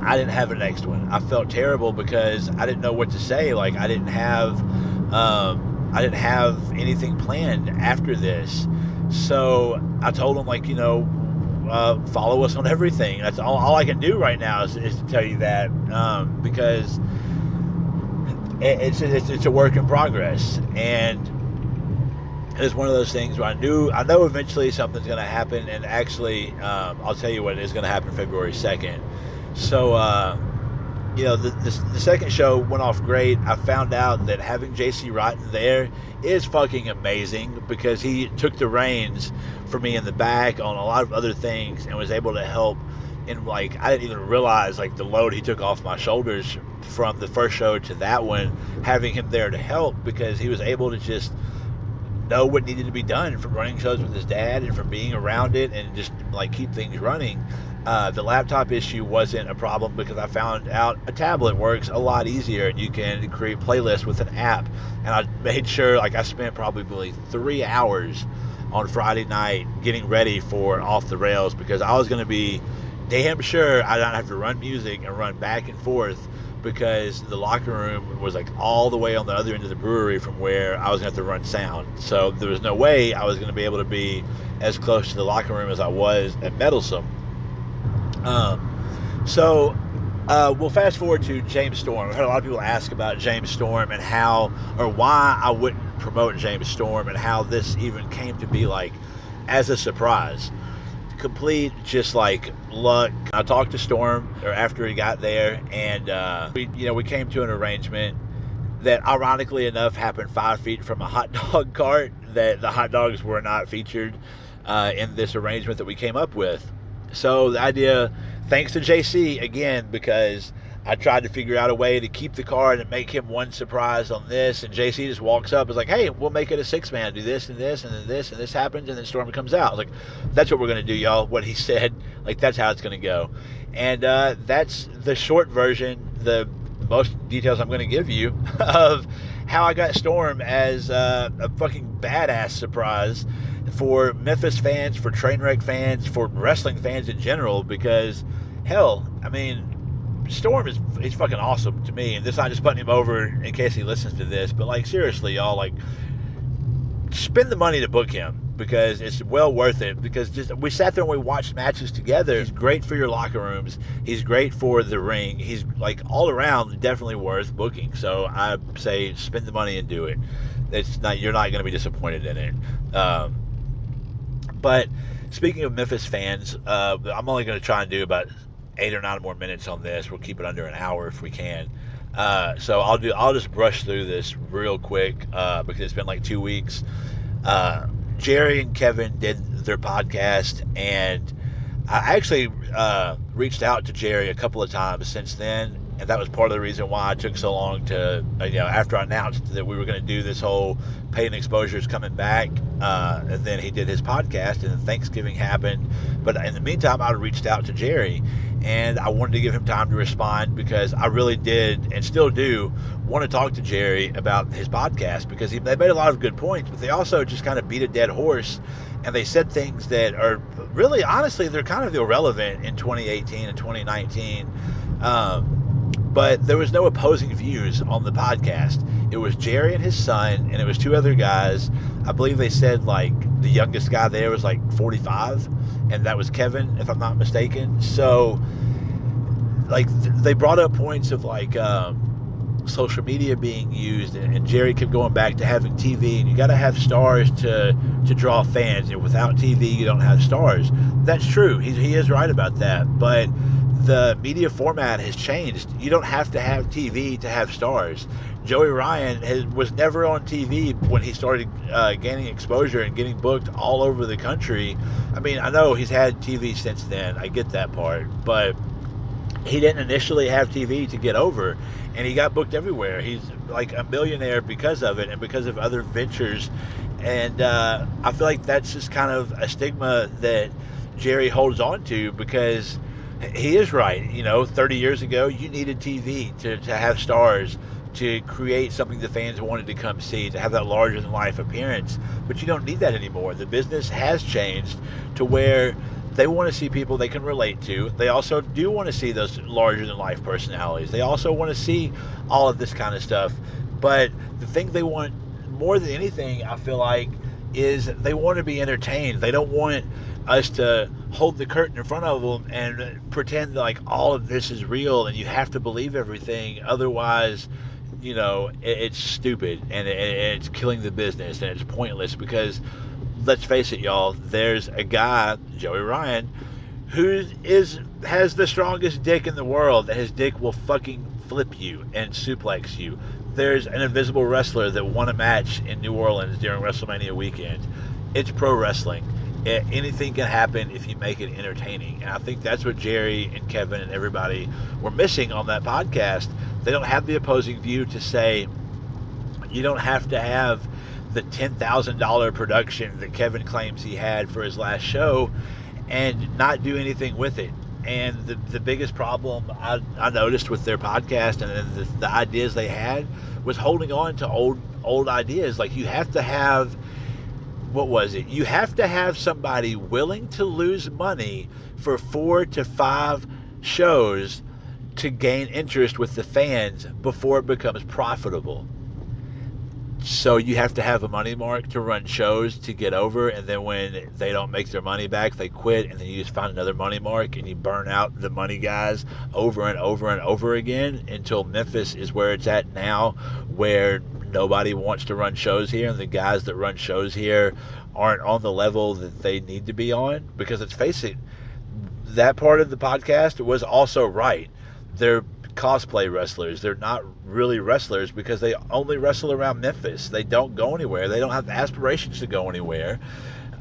I didn't have a next one. I felt terrible because I didn't know what to say. Like, I didn't have anything planned after this. So I told him, like, you know, follow us on everything. That's all I can do right now is to tell you that, because it's a work in progress, and it's one of those things where I know eventually something's going to happen, and actually, I'll tell you what is going to happen February 2nd. So, you know, the second show went off great. I found out that having JC Rotten there is fucking amazing because he took the reins for me in the back on a lot of other things and was able to help. And, like, I didn't even realize, like, the load he took off my shoulders from the first show to that one, having him there to help, because he was able to just know what needed to be done from running shows with his dad and from being around it and just, like, keep things running. The laptop issue wasn't a problem because I found out a tablet works a lot easier and you can create playlists with an app. And I made sure, like, I spent probably 3 hours on Friday night getting ready for Off the Rails because I was going to be damn sure I don't have to run music and run back and forth because the locker room was, like, all the way on the other end of the brewery from where I was going to have to run sound. So there was no way I was going to be able to be as close to the locker room as I was at Meddlesome. We'll fast forward to James Storm. I've heard a lot of people ask about James Storm and how, or why I wouldn't promote James Storm and how this even came to be, like, as a surprise. Complete just, like, luck. I talked to Storm after he got there, and we came to an arrangement that ironically enough happened 5 feet from a hot dog cart, that the hot dogs were not featured in this arrangement that we came up with. So the idea, thanks to JC again, because I tried to figure out a way to keep the card and make him one surprise on this, and JC just walks up and is like, hey, we'll make it a 6-man, do this and this and then this, and this happens, and then Storm comes out. I was like, that's what we're going to do, y'all, what he said. Like, that's how it's going to go. And that's the short version, the most details I'm going to give you of how I got Storm as a fucking badass surprise for Memphis fans, for Trainwreck fans, for wrestling fans in general, because, hell, I mean, Storm is fucking awesome to me, and this, not just putting him over in case he listens to this, but, like, seriously, y'all, like, spend the money to book him, because it's well worth it, because just we sat there and we watched matches together. He's great for your locker rooms, he's great for the ring, he's, like, all around definitely worth booking. So I say spend the money and do it. You're not going to be disappointed in it. But speaking of Memphis fans, I'm only going to try and do about 8 or 9 more minutes on this. We'll keep it under an hour if we can. So I'll just brush through this real quick because it's been like 2 weeks. Jerry and Kevin did their podcast, and I actually reached out to Jerry a couple of times since then, and that was part of the reason why it took so long to, after I announced that we were going to do this whole Paid Exposure is coming back, and then he did his podcast, and then Thanksgiving happened. But in the meantime, I reached out to Jerry, and I wanted to give him time to respond because I really did, and still do, want to talk to Jerry about his podcast because they made a lot of good points, but they also just kind of beat a dead horse, and they said things that are really, honestly, they're kind of irrelevant in 2018 and 2019. But there was no opposing views on the podcast. It was Jerry and his son, and it was 2 other guys. I believe they said, like, the youngest guy there was, like, 45, and that was Kevin, if I'm not mistaken. So, like, they brought up points of, like, social media being used, and Jerry kept going back to having TV, and you got to have stars to draw fans, and without TV, you don't have stars. That's true. He is right about that, but the media format has changed. You don't have to have TV to have stars. Joey Ryan was never on TV when he started gaining exposure and getting booked all over the country. I mean, I know he's had TV since then. I get that part. But he didn't initially have TV to get over, and he got booked everywhere. He's like a millionaire because of it and because of other ventures. And I feel like that's just kind of a stigma that Jerry holds on to because he is right. 30 years ago, you needed TV to have stars, to create something the fans wanted to come see, to have that larger-than-life appearance. But you don't need that anymore. The business has changed to where they want to see people they can relate to. They also do want to see those larger-than-life personalities. They also want to see all of this kind of stuff. But the thing they want more than anything, I feel like, is they want to be entertained. They don't want us to hold the curtain in front of them and pretend like all of this is real and you have to believe everything. Otherwise, it's stupid and it's killing the business and it's pointless because, let's face it, y'all, there's a guy, Joey Ryan, who has the strongest dick in the world, and his dick will fucking flip you and suplex you. There's an invisible wrestler that won a match in New Orleans during WrestleMania weekend. It's pro wrestling. Anything can happen if you make it entertaining. And I think that's what Jerry and Kevin and everybody were missing on that podcast. They don't have the opposing view to say, you don't have to have the $10,000 production that Kevin claims he had for his last show and not do anything with it. And the biggest problem I noticed with their podcast and then the ideas they had was holding on to old ideas. Like, you have to have, what was it? You have to have somebody willing to lose money for 4 to 5 shows to gain interest with the fans before it becomes profitable. So you have to have a money mark to run shows to get over, and then when they don't make their money back, they quit, and then you just find another money mark, and you burn out the money guys over and over and over again until Memphis is where it's at now, where nobody wants to run shows here, and the guys that run shows here aren't on the level that they need to be on. Because let's face it, that part of the podcast was also right. They're cosplay wrestlers. They're not really wrestlers because they only wrestle around Memphis. They don't go anywhere. They don't have aspirations to go anywhere.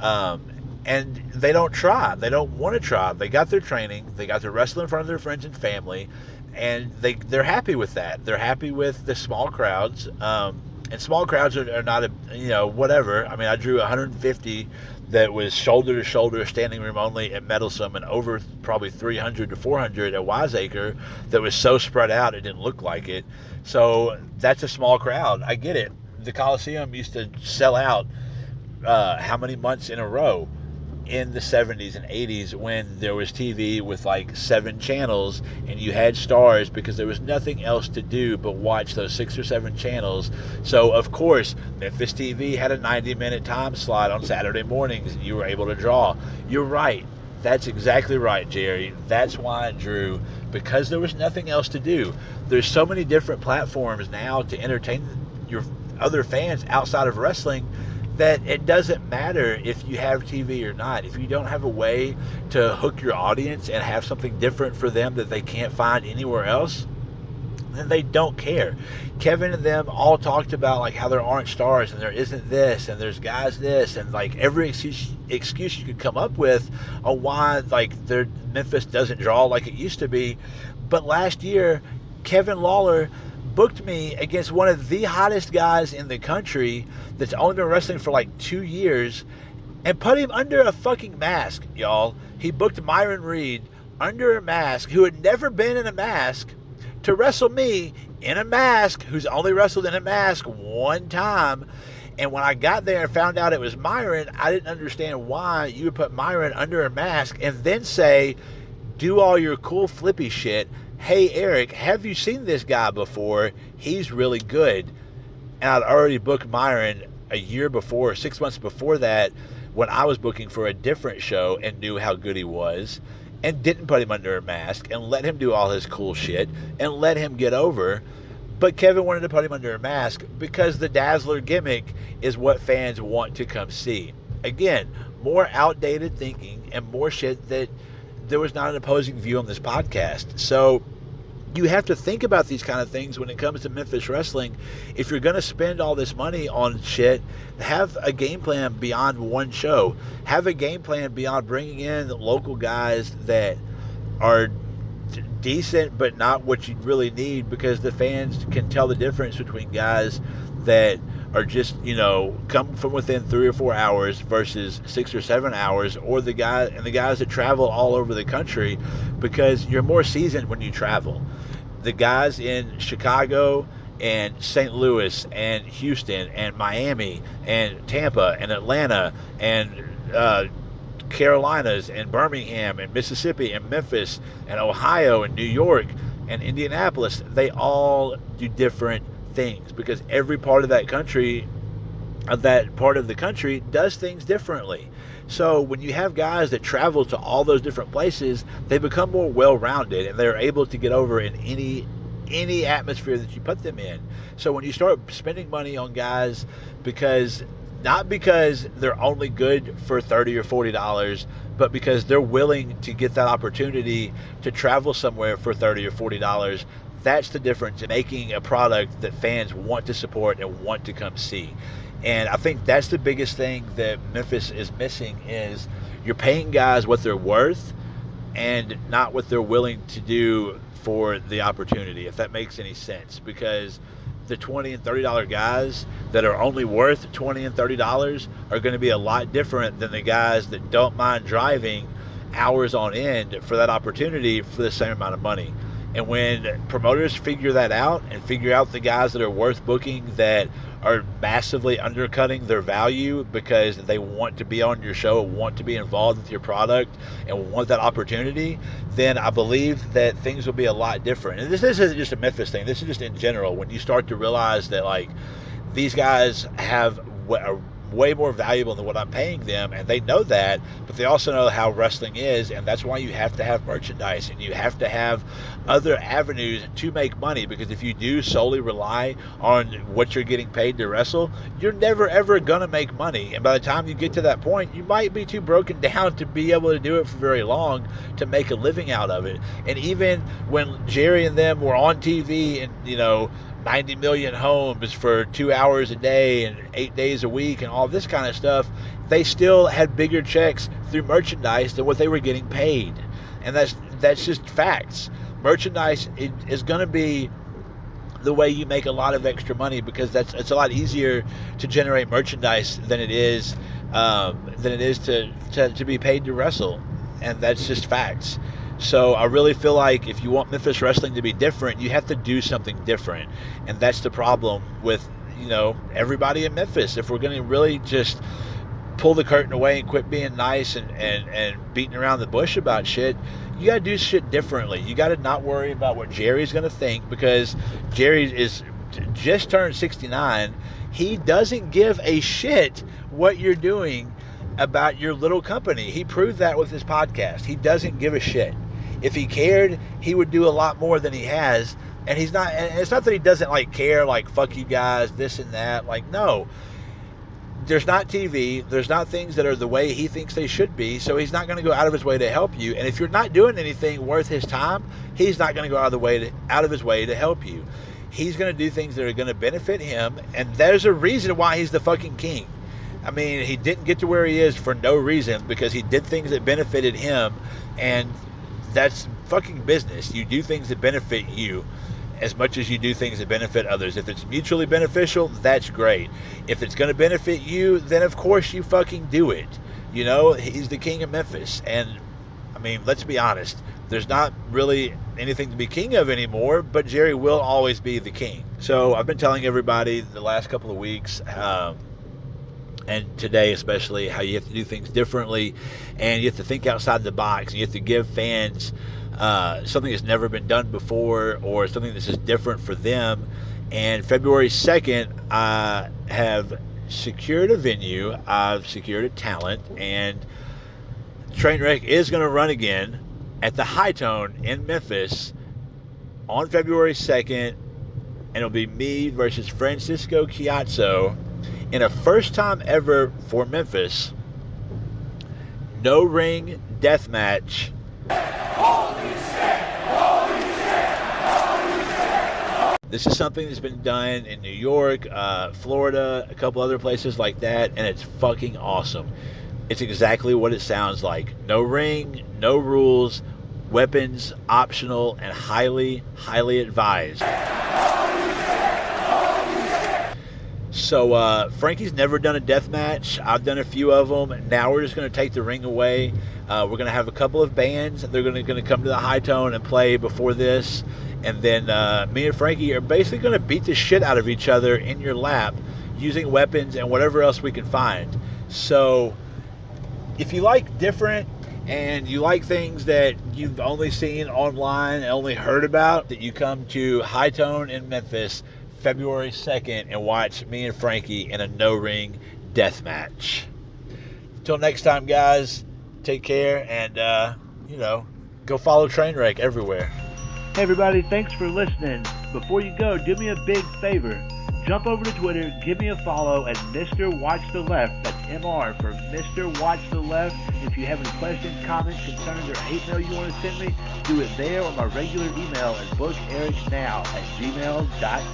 And they don't try. They don't want to try. They got their training. They got to wrestle in front of their friends and family. And they're happy with that. They're happy with the small crowds. And small crowds are not whatever. I mean, I drew 150 that was shoulder to shoulder, standing room only at Meddlesome, and over probably 300 to 400 at Wiseacre that was so spread out it didn't look like it. So that's a small crowd. I get it. The Coliseum used to sell out how many months in a row in the 70s and 80s when there was TV with like 7 channels and you had stars because there was nothing else to do but watch those 6 or 7 channels. So of course Memphis TV had a 90-minute time slot on Saturday mornings and you were able to draw. You're right. That's exactly right, Jerry. That's why it drew, because there was nothing else to do. There's so many different platforms now to entertain your other fans outside of wrestling that it doesn't matter if you have TV or not. If you don't have a way to hook your audience and have something different for them that they can't find anywhere else, then they don't care. Kevin and them all talked about like how there aren't stars and there isn't this and there's guys this and like every excuse you could come up with on why like Memphis doesn't draw like it used to be. But last year, Kevin Lawler booked me against one of the hottest guys in the country that's only been wrestling for like 2 years and put him under a fucking mask, y'all. He booked Myron Reed under a mask, who had never been in a mask, to wrestle me in a mask, who's only wrestled in a mask one time. And when I got there and found out it was Myron, I didn't understand why you would put Myron under a mask and then say, do all your cool flippy shit. Hey, Eric, have you seen this guy before? He's really good. And I'd already booked Myron a year before, 6 months before that, when I was booking for a different show and knew how good he was, and didn't put him under a mask and let him do all his cool shit and let him get over. But Kevin wanted to put him under a mask because the Dazzler gimmick is what fans want to come see. Again, more outdated thinking and more shit that there was not an opposing view on this podcast. So you have to think about these kind of things when it comes to Memphis wrestling. If you're going to spend all this money on shit, have a game plan beyond one show. Have a game plan beyond bringing in local guys that are decent but not what you really need, because the fans can tell the difference between guys that are just, come from within 3 or 4 hours versus 6 or 7 hours, or the guys that travel all over the country, because you're more seasoned when you travel. The guys in Chicago and St. Louis and Houston and Miami and Tampa and Atlanta and Carolinas and Birmingham and Mississippi and Memphis and Ohio and New York and Indianapolis, they all do different things, because every part of that country, does things differently. So when you have guys that travel to all those different places, they become more well-rounded and they're able to get over in any atmosphere that you put them in. So when you start spending money on guys not because they're only good for $30 or $40, but because they're willing to get that opportunity to travel somewhere for $30 or $40, that's the difference in making a product that fans want to support and want to come see. And I think that's the biggest thing that Memphis is missing, is you're paying guys what they're worth and not what they're willing to do for the opportunity, if that makes any sense. Because the $20 and $30 guys that are only worth $20 and $30 are going to be a lot different than the guys that don't mind driving hours on end for that opportunity for the same amount of money. And when promoters figure that out and figure out the guys that are worth booking that are massively undercutting their value because they want to be on your show, want to be involved with your product, and want that opportunity, then I believe that things will be a lot different. And this isn't just a Memphis thing. This is just in general. When you start to realize that, like, these guys are way more valuable than what I'm paying them, and they know that, but they also know how wrestling is, and that's why you have to have merchandise and you have to have other avenues to make money, because if you do solely rely on what you're getting paid to wrestle, you're never ever gonna make money. And by the time you get to that point, you might be too broken down to be able to do it for very long to make a living out of it. And even when Jerry and them were on TV and 90 million homes for 2 hours a day and 8 days a week and all this kind of stuff, they still had bigger checks through merchandise than what they were getting paid. And that's just facts. Merchandise is going to be the way you make a lot of extra money, because it's a lot easier to generate merchandise than it is to be paid to wrestle, and that's just facts. So I really feel like if you want Memphis wrestling to be different, you have to do something different, and that's the problem with everybody in Memphis. If we're going to really just pull the curtain away and quit being nice and beating around the bush about shit, you got to do shit differently. You got to not worry about what Jerry's going to think, because Jerry is just turned 69. He doesn't give a shit what you're doing about your little company. He proved that with his podcast. He doesn't give a shit. If he cared, he would do a lot more than he has. And he's not, and it's not that he doesn't care, fuck you guys, this and that. No. there's not TV, there's not things that are the way he thinks they should be, so he's not going to go out of his way to help you. And if you're not doing anything worth his time, he's not going to go out of his way to help you. He's going to do things that are going to benefit him, and there's a reason why he's the fucking king. I mean, he didn't get to where he is for no reason, because he did things that benefited him, and that's fucking business. You do things that benefit you as much as you do things that benefit others. If it's mutually beneficial, that's great. If it's going to benefit you, then of course you fucking do it. You know, he's the king of Memphis, and I mean, let's be honest, there's not really anything to be king of anymore, but Jerry will always be the king. So I've been telling everybody the last couple of weeks, and today especially, how you have to do things differently, and you have to think outside the box, and you have to give fans something that's never been done before, or something that's just different for them. And February 2nd, I have secured a venue, I've secured a talent, and Trainwreck is going to run again at the High Tone in Memphis on February 2nd, and it'll be me versus Francisco Ciatso in a first time ever for Memphis no ring death match. This is something that's been done in New York, Florida, a couple other places like that, and it's fucking awesome. It's exactly what it sounds like. No ring, no rules, weapons optional, and highly, highly advised. So Frankie's never done a death match. I've done a few of them. Now we're just going to take the ring away. We're going to have a couple of bands. They're going to come to the High Tone and play before this. And then me and Frankie are basically going to beat the shit out of each other in your lap using weapons and whatever else we can find. So if you like different and you like things that you've only seen online and only heard about, that you come to High Tone in Memphis February 2nd and watch me and Frankie in a no-ring death match. Until next time, guys, take care, and, go follow Trainwreck everywhere. Hey everybody, thanks for listening. Before you go, do me a big favor. Jump over to Twitter, give me a follow at Mr. Watch the Left. That's MR for Mr. Watch the Left. If you have any questions, comments, concerns, or hate mail you want to send me, do it there or my regular email at bookericnow@gmail.com.